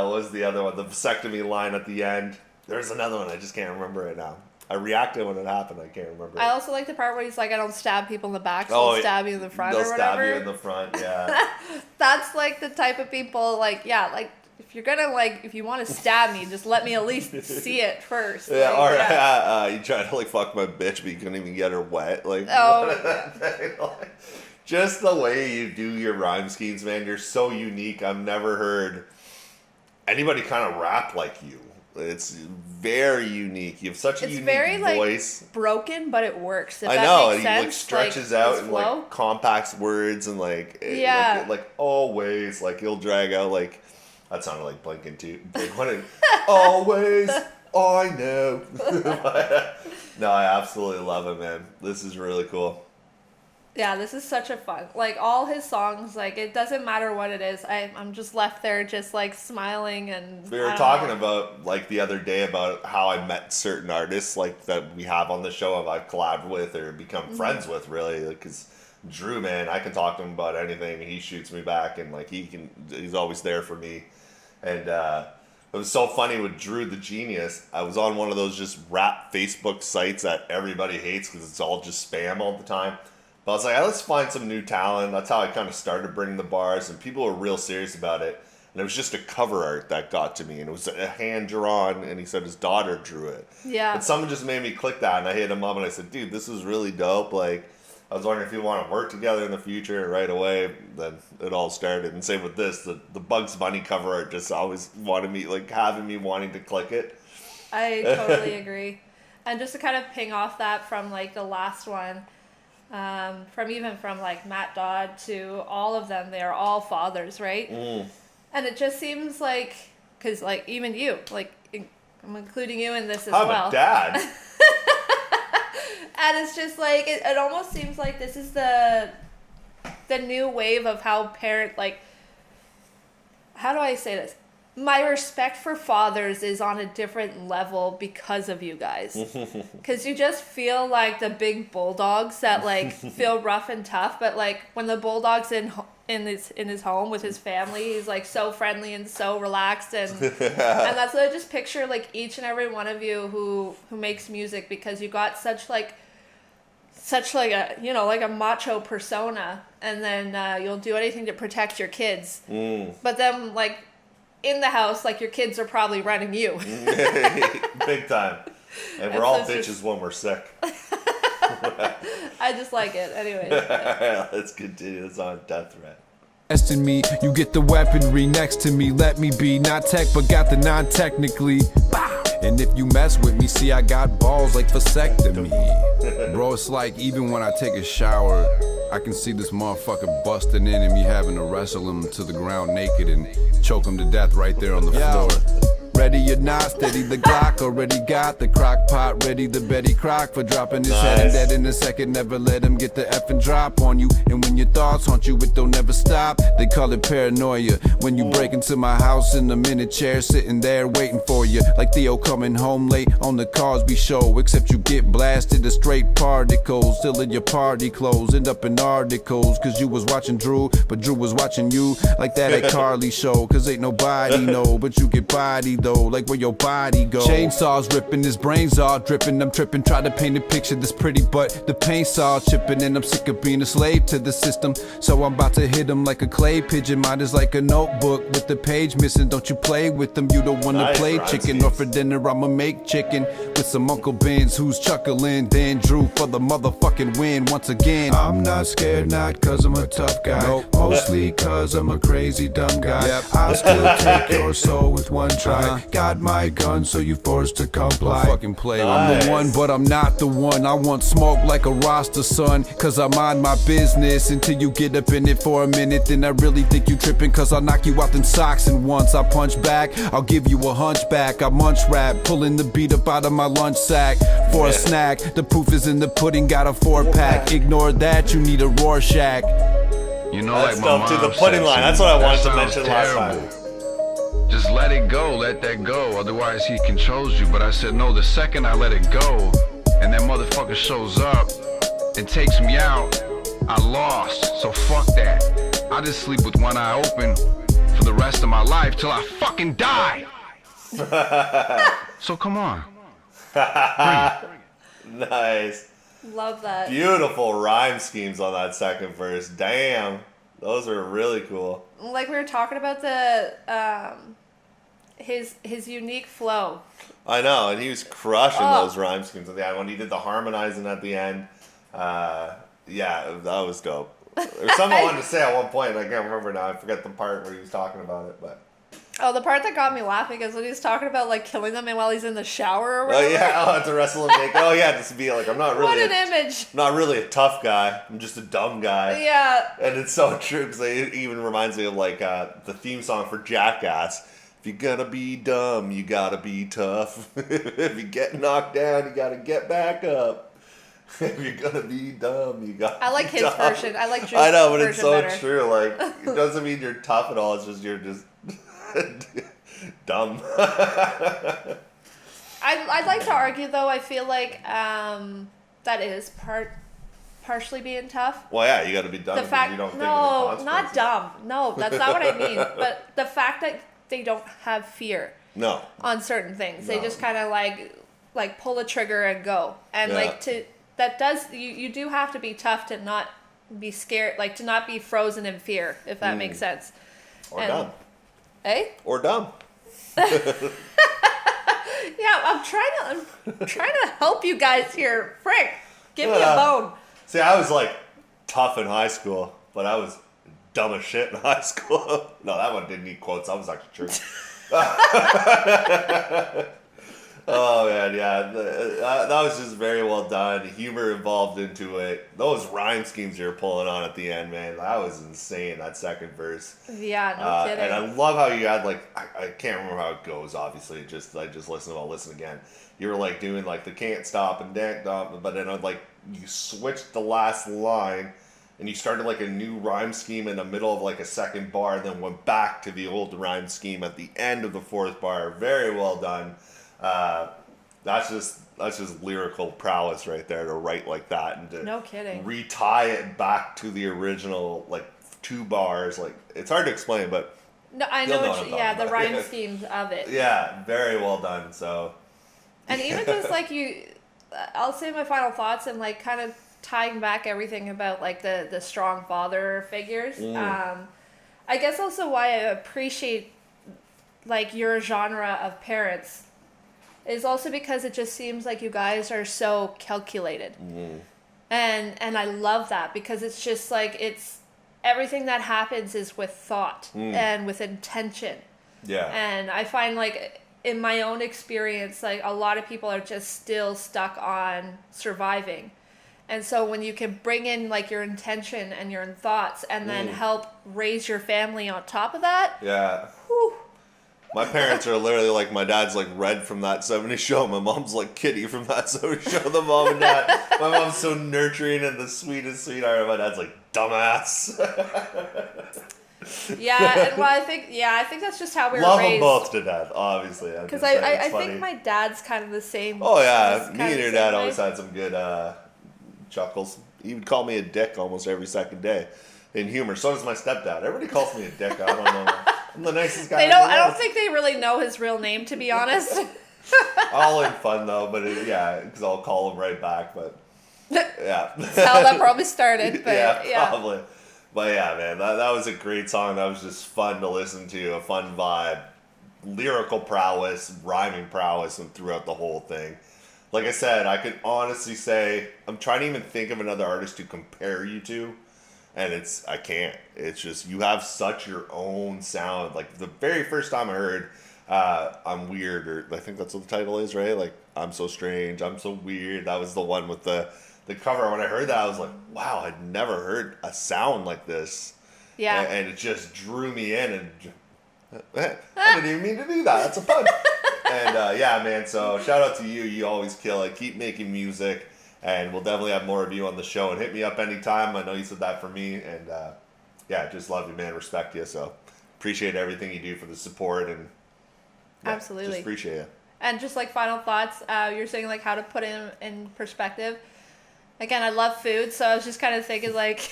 What was the other one? The vasectomy line at the end. There's another one, I just can't remember it now. I reacted when it happened, I can't remember. I also like the part where he's like, I don't stab people in the back, so I'll stab you in the front or whatever. They'll stab you in the front, yeah. That's like the type of people, like, yeah, like, if you're gonna, like, if you want to stab me, just let me at least see it first. Yeah, like, or you tried to, like, fuck my bitch, but you couldn't even get her wet. Like, just the way you do your rhyme schemes, man, you're so unique. I've never heard anybody kind of rap like you. It's very unique. You have such a unique very, voice. Like, broken, but it works. If I that know. Makes And he sense. like stretches like, out and like compacts words and like like always like he'll drag out like that sounded like Blinking too. Always I know. No, I absolutely love it, man. This is really cool. Yeah, this is such a fun. Like, all his songs, like, it doesn't matter what it is. I'm just left there just, like, smiling and... We were talking about, like, the other day about how I met certain artists, like, that we have on the show, have I collabed with or become friends with, really. Because Drew, man, I can talk to him about anything. He shoots me back, and, like, he's always there for me. And it was so funny with Drew the Genius. I was on one of those just rap Facebook sites that everybody hates because it's all just spam all the time. But I was like, let's find some new talent. That's how I kind of started BringTheBars, and people were real serious about it. And it was just a cover art that got to me, and it was a hand drawn, and he said his daughter drew it. Yeah. But someone just made me click that, and I hit him up, and I said, dude, this is really dope. Like, I was wondering if you want to work together in the future. And right away, then it all started. And same with this, the Bugs Bunny cover art just always wanted me, like, having me wanting to click it. I totally agree. And just to kind of ping off that from, like, the last one, from like MaTT to all of them, they're all fathers, right? And it just seems like, because like even you, like I'm including you in this as well. I'm a dad. And it's just like it almost seems like this is the new wave of how like, how do I say this? My respect for fathers is on a different level because of you guys. Because you just feel like the big bulldogs that like feel rough and tough, but like when the bulldog's in his home with his family, he's like so friendly and so relaxed, and that's what I just picture like each and every one of you who makes music, because you got such like a, you know, like a macho persona, and then you'll do anything to protect your kids, but then like in the house, like your kids are probably running you. Big time. And we're all bitches when we're sick. I just like it. Anyways. Let's continue. It's on Death Threat. Testing me, you get the weaponry next to me. Let me be, not tech, but got the non-technically. Bow. And if you mess with me, see I got balls like vasectomy. Bro, it's like even when I take a shower, I can see this motherfucker busting in and me having to wrestle him to the ground naked and choke him to death right there on the floor. Ready or not, steady the Glock, already got the crock pot, ready the Betty Crock for dropping his head and dead in a second, never let him get the effing drop on you. And when your thoughts haunt you, it don't never stop, they call it paranoia. When you break into my house in a minute chair, sitting there waiting for you, like Theo coming home late on the Cosby Show, except you get blasted to straight particles, still in your party clothes, end up in articles, cause you was watching Drew, but Drew was watching you, like that at Carly Show, cause ain't nobody know, but you get bodied though, like where your body go. Chainsaws ripping, his brains all dripping, I'm tripping, try to paint a picture that's pretty, but the paint's all chipping, and I'm sick of being a slave to the system, so I'm about to hit him like a clay pigeon. Mine is like a notebook with the page missing, don't you play with them, you don't wanna play chicken, or for dinner I'ma make chicken with some Uncle Ben's who's chuckling, then Drew for the motherfucking win once again. I'm not scared, not cause I'm a tough guy, mostly cause I'm a crazy dumb guy. I'll still take your soul with one try. Got my gun, so you forced to comply. Fucking play, I'm the one, but I'm not the one. I want smoke like a Rasta son, cause I mind my business until you get up in it for a minute. Then I really think you tripping, cause I'll knock you out in socks. And once I punch back, I'll give you a hunchback. I munch rap, pulling the beat up out of my lunch sack for a snack. The proof is in the pudding, got a 4-pack. Ignore that, you need a Rorschach. You know, that's like my mom to the pudding line. That's what I wanted to mention last time. Just let it go, let that go, otherwise he controls you. But I said no, the second I let it go, and that motherfucker shows up and takes me out, I lost, so fuck that. I just sleep with one eye open for the rest of my life till I fucking die. So come on. Nice. Love that. Beautiful rhyme schemes on that second verse. Damn. Those are really cool. Like we were talking about the his unique flow. I know, and he was crushing those rhyme schemes at the end. When he did the harmonizing at the end, yeah, that was dope. There's something I wanted to say at one point, and I can't remember now. I forget the part where he was talking about it, but... Oh, the part that got me laughing is when he was talking about, like, killing them and while he's in the shower or whatever. Oh, yeah, to wrestle him naked. Oh, yeah, just to be like, I'm not really... What an image. I'm not really a tough guy. I'm just a dumb guy. Yeah. And it's so true, because it even reminds me of, like, the theme song for Jackass. If you're gonna be dumb, you gotta be tough. If you get knocked down, you gotta get back up. If you're gonna be dumb, you gotta I like be his tough. version. I like Drew's I know, but version it's so better. true. Like, it doesn't mean you're tough at all. It's just you're just dumb. I'd like to argue, though, I feel like that is partially being tough. Well, yeah, you gotta be dumb. The fact, you don't think no, of the not consequences. dumb. No, that's not what I mean. But the fact that they don't have fear No. on certain things. They No. just kind of like pull a trigger and go. And Yeah. you do have to be tough to not be scared, like to not be frozen in fear, if that makes sense. Or dumb. Eh? Or dumb. Yeah, I'm trying to help you guys here. Frick, give me a bone. See, I was like tough in high school, but I was dumb as shit in high school. No, that one didn't need quotes. That was actually true. Oh man, yeah, that was just very well done. Humor involved into it. Those rhyme schemes you were pulling on at the end, man, that was insane. That second verse. Yeah, no kidding. And I love how you had like I can't remember how it goes. Obviously, I just listened. I'll listen again. You were like doing like the can't stop and dank dump, but then like you switched the last line. And you started like a new rhyme scheme in the middle of like a second bar, then went back to the old rhyme scheme at the end of the fourth bar. Very well done. That's just lyrical prowess right there to write like that and to No kidding. retie it back to the original like 2 bars. Like it's hard to explain, but No, I you'll know what I'm what talking the about. rhyme schemes of it. Yeah, very well done. So, And even just like I'll say my final thoughts and like kind of tying back everything about like the strong father figures. I guess also why I appreciate like your genre of parents is also because it just seems like you guys are so calculated. And I love that because it's just like it's everything that happens is with thought and with intention. yeah. And I find like in my own experience, like a lot of people are just still stuck on surviving. And so when you can bring in like your intention and your thoughts and then help raise your family on top of that. Yeah. Whew. My parents are literally like, my dad's like Red from That 70s Show. My mom's like Kitty from That 70s Show. The mom and dad. My mom's so nurturing and the sweetest sweetheart. My dad's like, dumbass. Yeah, and well, I think that's just how we were Love raised. them both to death, obviously. Because I think my dad's kind of the same. Oh yeah, kind me of and the your same dad way. always had some good chuckles. He would call me a dick almost every second day in humor. So does my stepdad. Everybody calls me a dick. I don't know. I'm the nicest guy. I don't think they really know his real name, to be honest. All in fun though, but yeah, because I'll call him right back. But yeah, That's how that probably started. But yeah, probably. But yeah, man, that was a great song. That was just fun to listen to, a fun vibe, lyrical prowess, rhyming prowess, and throughout the whole thing. Like I said, I could honestly say I'm trying to even think of another artist to compare you to, and I can't. It's just you have such your own sound. Like the very first time I heard I'm Weird, or I think that's what the title is, right? Like I'm so strange, I'm so weird. That was the one with the cover. When I heard that, I was like, wow, I'd never heard a sound like this. Yeah. And it just drew me in, and I didn't even mean to do that. That's a pun. And yeah, man, so shout out to you. You always kill it. Keep making music, and we'll definitely have more of you on the show. And hit me up anytime. I know you said that for me. And yeah, just love you, man. Respect you. So appreciate everything you do for the support and Absolutely. Just appreciate it. And just like final thoughts, you're saying like how to put it in perspective. Again, I love food, so I was just kind of thinking like,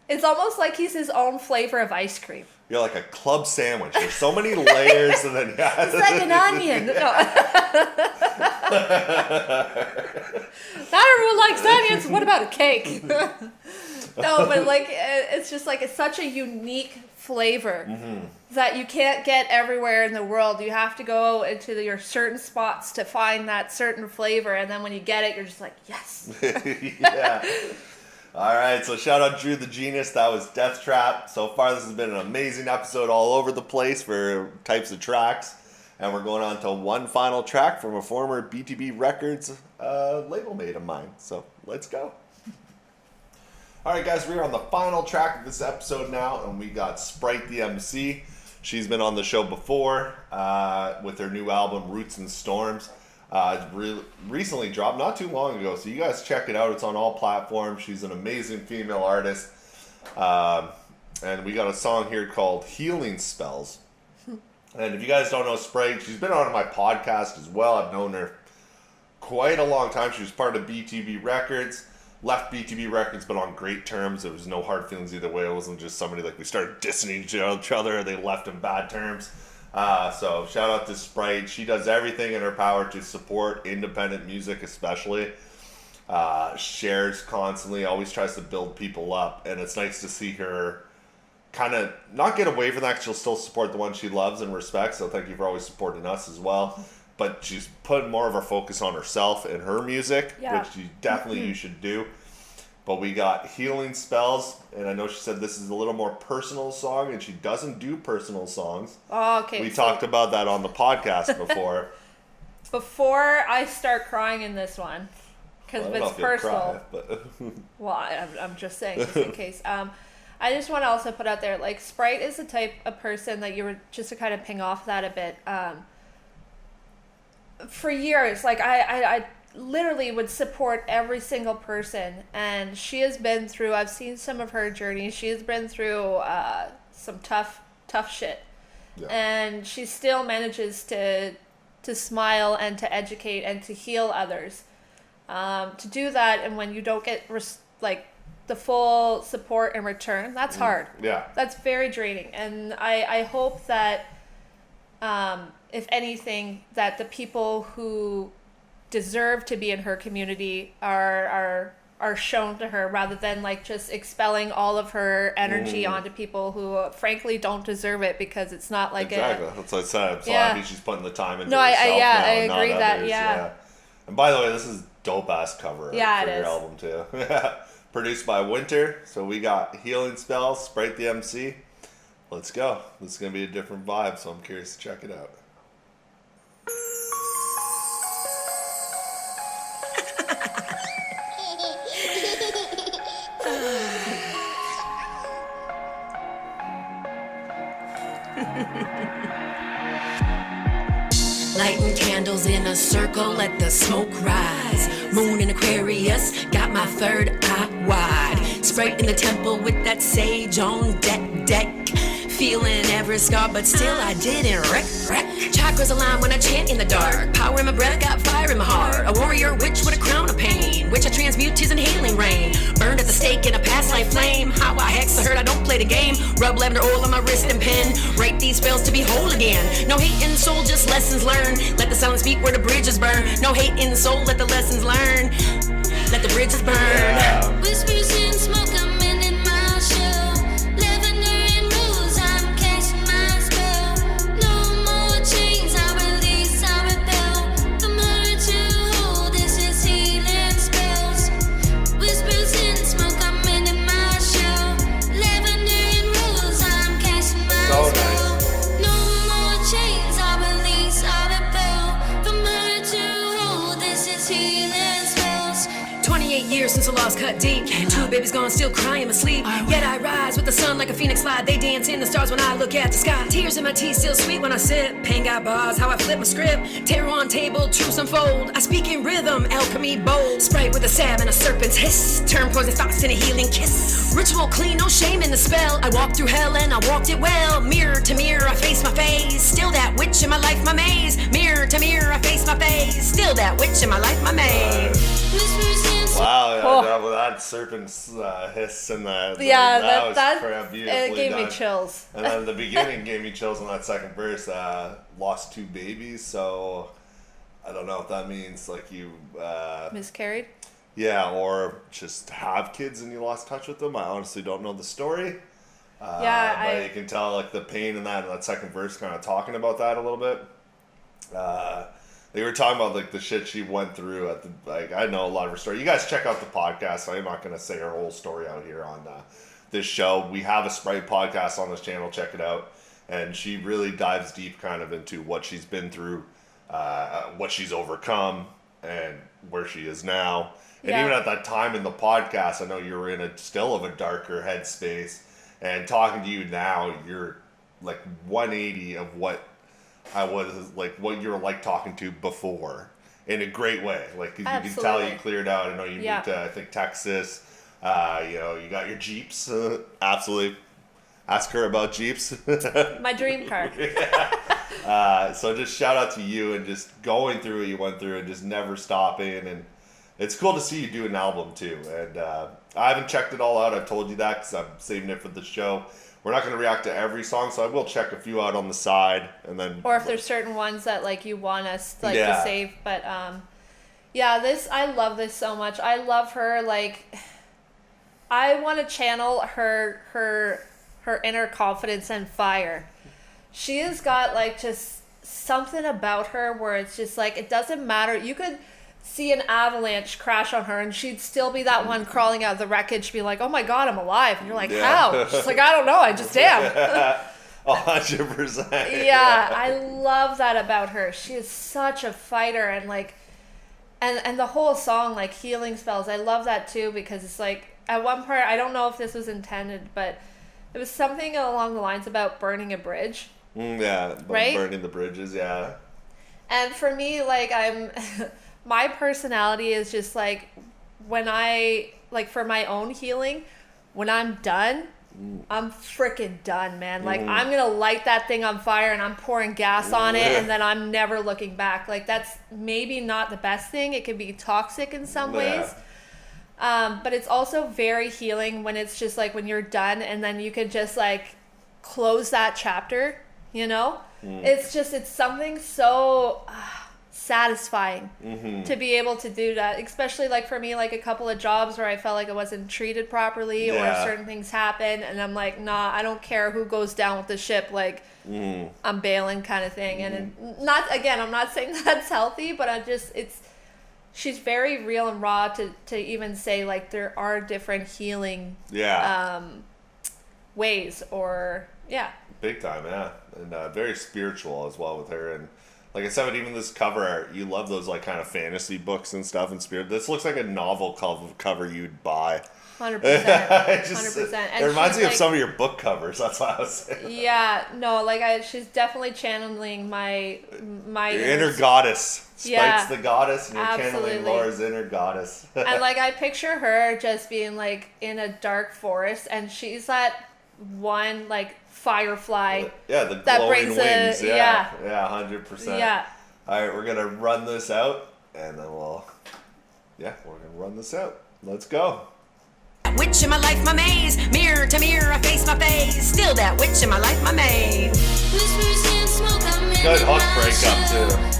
it's almost like he's his own flavor of ice cream. You're like a club sandwich. There's so many layers, and then it's like an onion. No. Not everyone likes onions. What about a cake? No, but like it's just like it's such a unique flavor that you can't get everywhere in the world. You have to go into your certain spots to find that certain flavor, and then when you get it, you're just like, yes. Yeah. All right, so shout out Drew the Genius. That was Death Trap. So far, this has been an amazing episode all over the place for types of tracks. And we're going on to one final track from a former BTB Records label mate of mine. So let's go. All right, guys, we're on the final track of this episode now, and we got Spryte the MC. She's been on the show before with her new album, Roots and Storms. Recently dropped, not too long ago, so you guys check it out. It's on all platforms. She's an amazing female artist. And we got a song here called Healing Spells. And if you guys don't know Spryte, she's been on my podcast as well. I've known her quite a long time. She was part of BTB Records. Left BTB Records, but on great terms. There was no hard feelings either way. It wasn't just somebody like we started dissing each other or they left in bad terms. So shout out to Spryte. She does everything in her power to support independent music, especially. Shares constantly, always tries to build people up, and it's nice to see her kind of not get away from that. She'll still support the one she loves and respects. So thank you for always supporting us as well. But she's put more of her focus on herself and her music, which you should do. But we got Healing Spells, and I know she said this is a little more personal song, and she doesn't do personal songs. Oh, okay. We talked about that on the podcast before. Before I start crying in this one, because if it's personal. Cry, but well, I'm just saying, just in case. I just want to also put out there, like, Spryte is the type of person that you were, just to kind of ping off that a bit. For years, like, I literally would support every single person, and she has been through, I've seen some of her journey, she has been through some tough shit, and she still manages to smile and to educate and to heal others, to do that, and when you don't get like the full support in return, that's hard. That's very draining, and I hope that if anything, that the people who deserve to be in her community are shown to her, rather than like just expelling all of her energy onto people who frankly don't deserve it, because it's not like that's what I said. I'm so happy she's putting the time into I herself agree that And by the way, this is dope ass cover for your album too. Produced by Winter. So we got Healing Spells, Spryte the MC. Let's go. This is gonna be a different vibe, so I'm curious to check it out. Lighting candles in a circle, let the smoke rise. Moon in Aquarius, got my third eye wide. Spryte in the temple with that sage on deck. Feeling every scar, but still I didn't wreck. Chakras align when I chant in the dark. Power in my breath, got fire in my heart. A warrior witch with a crown of pain, which I transmute to an healing rain. Burned at the stake in a past life flame. How I hex, I heard I don't play the game. Rub lavender oil on my wrist and pen. Write these spells to be whole again. No hate in the soul, just lessons learned. Let the silence speak where the bridges burn. No hate in the soul, let the lessons learn. Let the bridges burn. Whispers in smoke, I'm in my shell. years since the lost cut deep. 2 babies gone, still crying my sleep. Yet I rise with the sun like a phoenix fly. They dance in the stars when I look at the sky. Tears in my tea, still sweet when I sip. Pain got bars, how I flip my script. Terror on table, truths unfold. I speak in rhythm, alchemy bold. Sprite with a stab and a serpent's hiss. Turn poison thoughts in a healing kiss. Ritual clean, no shame in the spell. I walked through hell and I walked it well. Mirror to mirror, I face my face. Still that witch in my life, my maze. Mirror to mirror, I face my face. Still that witch in my life, my maze. Wow, yeah, that serpent's hiss and that. Yeah, that that was beautifully it gave done. me chills. And then the beginning gave me chills on that second verse. Lost 2 babies, so I don't know if that means like you Miscarried? Yeah, or just have kids and you lost touch with them. I honestly don't know the story. But you can tell like the pain in that second verse, kind of talking about that a little bit. They were talking about like the shit she went through at the, like, I know a lot of her story. You guys check out the podcast. I'm not going to say her whole story out here on this show. We have a Spryte podcast on this channel. Check it out. And she really dives deep kind of into what she's been through, what she's overcome, and where she is now. And even at that time in the podcast, I know you were in still of a darker headspace. And talking to you now, you're like 180 of what I was like, what you were like talking to before, in a great way. Like you can tell you cleared out. I know you moved to, I think, Texas. You know, you got your Jeeps. Absolutely, ask her about Jeeps. My dream car. So just shout out to you and just going through what you went through and just never stopping. And it's cool to see you do an album too. And I haven't checked it all out. I've told you that because I'm saving it for the show. We're not going to react to every song, so I will check a few out on the side, and then. Or if there's certain ones that like you want us like to save, but yeah, I love this so much. I love her. Like, I want to channel her inner confidence and fire. She has got like just something about her where it's just like it doesn't matter. You could see an avalanche crash on her and she'd still be that one crawling out of the wreckage, be like, oh my god, I'm alive. And you're like, how? She's like, I don't know, I just am. 100%. Yeah, I love that about her. She is such a fighter, and like and the whole song, like Healing Spells, I love that too, because it's like at one part, I don't know if this was intended, but it was something along the lines about burning a bridge. Burning the bridges, And for me, like my personality is just like, when I, like for my own healing, when I'm done, I'm freaking done, man. Like I'm going to light that thing on fire and I'm pouring gas on it and then I'm never looking back. Like that's maybe not the best thing. It can be toxic in some ways. But it's also very healing when it's just like when you're done and then you can just like close that chapter, you know? It's something so satisfying to be able to do that, especially like for me, like a couple of jobs where I felt like I wasn't treated properly or certain things happen and I'm like, nah, I don't care who goes down with the ship, like I'm bailing kind of thing. And I'm not saying that's healthy, but she's very real and raw to even say like there are different healing ways, or big time, and very spiritual as well with her. And like I said, even this cover art, you love those like kind of fantasy books and stuff in spirit. This looks like a novel cover you'd buy. 100%. 100%. It reminds me of some of your book covers. That's what I was saying. Yeah, no, like she's definitely channeling my your inner goddess. Spryte's the goddess, and you're channeling Laura's inner goddess. And like I picture her just being like in a dark forest, and she's that one like firefly. Yeah, the glowing wings. Yeah, 100%. Yeah. All right, we're gonna run this out, and then we're gonna run this out. Let's go. Witch in my life, my maze. Mirror to mirror, I face my face. Still that witch in my life, my maze. Good hook breakup too.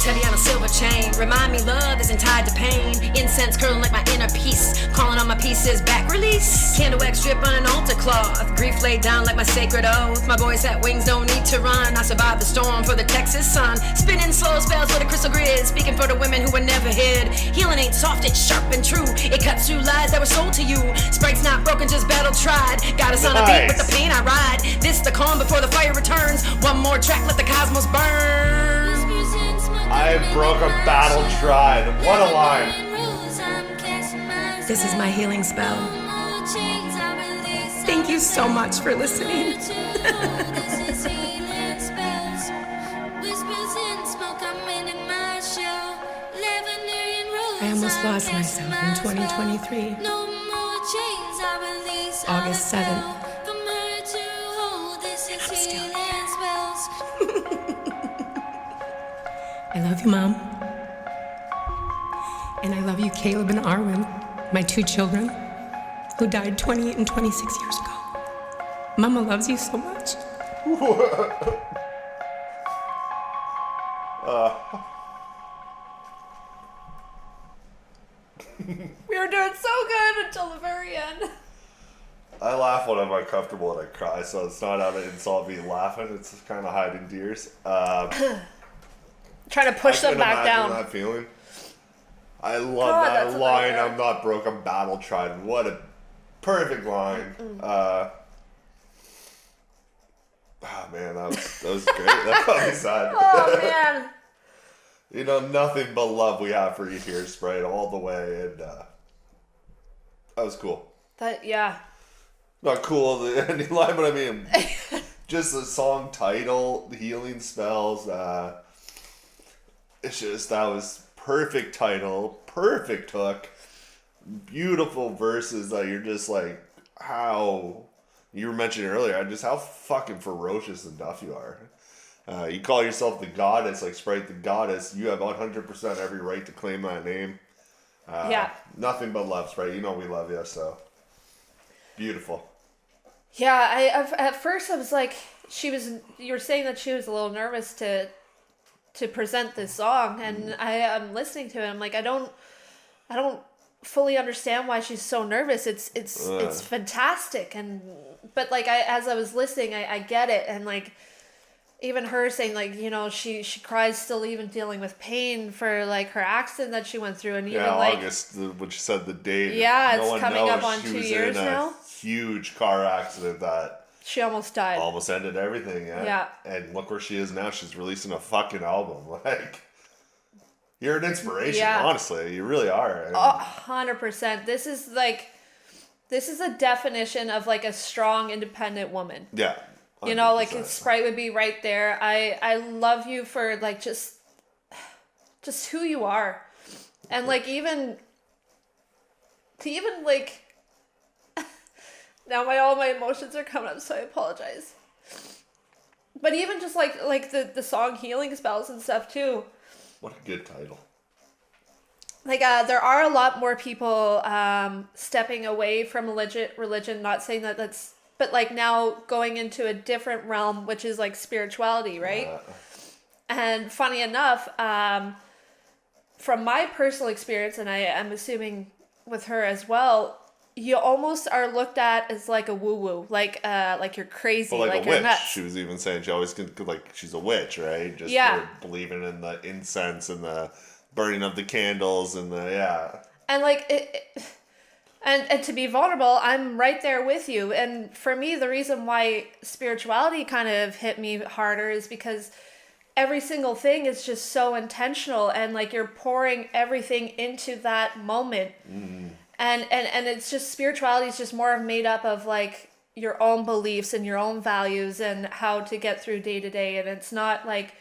teddy on a silver chain. Remind me love isn't tied to pain. Incense curling like my inner peace. Calling on my pieces back release. Candle wax drip on an altar cloth. Grief laid down like my sacred oath. My voice had wings, no need to run. I survived the storm for the Texas sun. Spinning slow spells with a crystal grid. Speaking for the women who were never hid. Healing ain't soft, it's sharp and true. It cuts through lies that were sold to you. Spryte's not broken, just battle tried. Got us on a beat with the pain I ride. This the calm before the fire returns. One more track, let the cosmos burn. I broke a battle tried. What a line. This is my healing spell. Thank you so much for listening. I almost lost myself in 2023. August 7th. And I'm still here. I love you, Mom. And I love you, Caleb and Arwen, my 2 children, who died 28 and 26 years ago. Mama loves you so much. We were doing so good until the very end. I laugh when I'm uncomfortable and I cry, so it's not out of insult me laughing. It's just kind of hiding tears. Trying to push them back down. That feeling. I love that line. I'm not broken, battle tried. What a perfect line. Oh man, that was great. That got me sad. Oh man. You know, nothing but love we have for you here, Spryte, all the way, and that was cool. Not cool the ending line, but I mean, just the song title, the healing spells. It's just, that was perfect title, perfect hook, beautiful verses that you're just like, how, you were mentioning earlier, just how fucking ferocious and tough you are. You call yourself the goddess, like Spryte the goddess, you have 100% every right to claim that name. Nothing but love, Spryte. You know we love you, so beautiful. Yeah, at first I was like, you were saying that she was a little nervous to present this song, and I'm listening to it. I'm like, I don't fully understand why she's so nervous. It's fantastic, but like as I was listening, I get it, and like even her saying like, you know, she cries still even dealing with pain for like her accident that she went through, and even like August when she said the date. It's coming up on 2 years now. Huge car accident that she almost died. Almost ended everything, yeah. And look where she is now. She's releasing a fucking album. Like, you're an inspiration, honestly. You really are. 100%. This is a definition of like a strong, independent woman. Yeah. 100%. You know, like Spryte would be right there. I love you for like just who you are. And like even like now all my emotions are coming up, so I apologize. But even just like the song Healing Spells and stuff too. What a good title. Like there are a lot more people stepping away from religion, not saying that's, but like now going into a different realm, which is like spirituality, right? And funny enough, from my personal experience, and I am assuming with her as well, you almost are looked at as like a woo-woo, like you're crazy, well, like a you're witch. nuts. She was even saying she always like she's a witch, right? Just for believing in the incense and the burning of the candles and and like it and to be vulnerable, I'm right there with you. And for me, the reason why spirituality kind of hit me harder is because every single thing is just so intentional, and like you're pouring everything into that moment. And it's just, spirituality is just more made up of like your own beliefs and your own values and how to get through day to day. And it's not like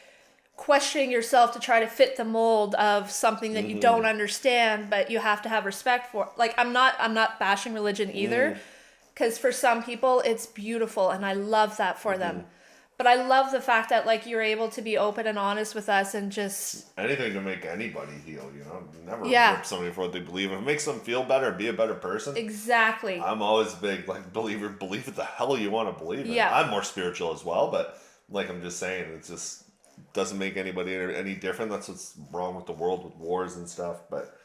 questioning yourself to try to fit the mold of something that you don't understand, but you have to have respect for. Like I'm not bashing religion either, because for some people it's beautiful and I love that for them. But I love the fact that like you're able to be open and honest with us and just anything to make anybody heal, you know. Never rip somebody for what they believe in. If it makes them feel better, be a better person. Exactly. I'm always big like believe what the hell you want to believe in. Yeah. I'm more spiritual as well, but like I'm just saying, it's just doesn't make anybody any different. That's what's wrong with the world with wars and stuff. But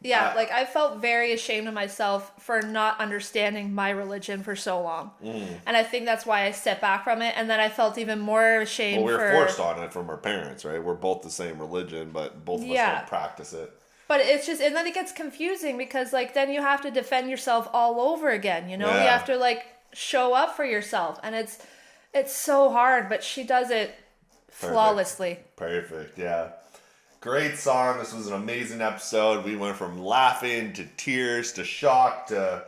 yeah, like I felt very ashamed of myself for not understanding my religion for so long. And I think that's why I stepped back from it. And then I felt even more ashamed. Well, we were forced on it from our parents, right? We're both the same religion, but both of us don't practice it. But it's just, and then it gets confusing because like then you have to defend yourself all over again, you know? Yeah. You have to like show up for yourself. And it's so hard, but she does it flawlessly. Perfect, yeah. Great song. This was an amazing episode. We went from laughing to tears to shock to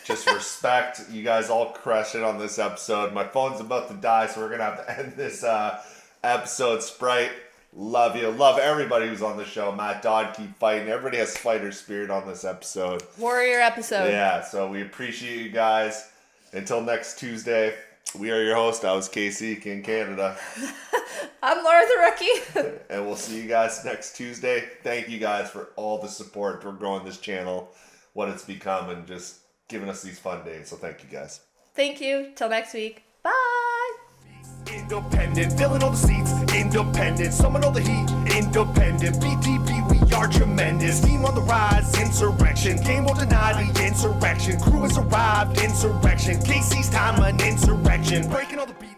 just respect. You guys all crushed it on this episode. My phone's about to die, so we're going to have to end this episode. Spryte, love you. Love everybody who's on the show. Matt Dodd, keep fighting. Everybody has fighter spirit on this episode. Warrior episode. Yeah, so we appreciate you guys. Until next Tuesday, we are your host. I was KC, KingCanada. I'm Laura the Rookie. And we'll see you guys next Tuesday. Thank you guys for all the support for growing this channel, what it's become, and just giving us these fun days. So thank you guys. Thank you. Till next week. Bye. Independent, filling all the seats. Independent, summon all the heat. Independent, BTB, we are tremendous. Team on the rise, insurrection. Game won't deny the insurrection. Crew has arrived, insurrection. KC's time, an insurrection. Breaking all the beats.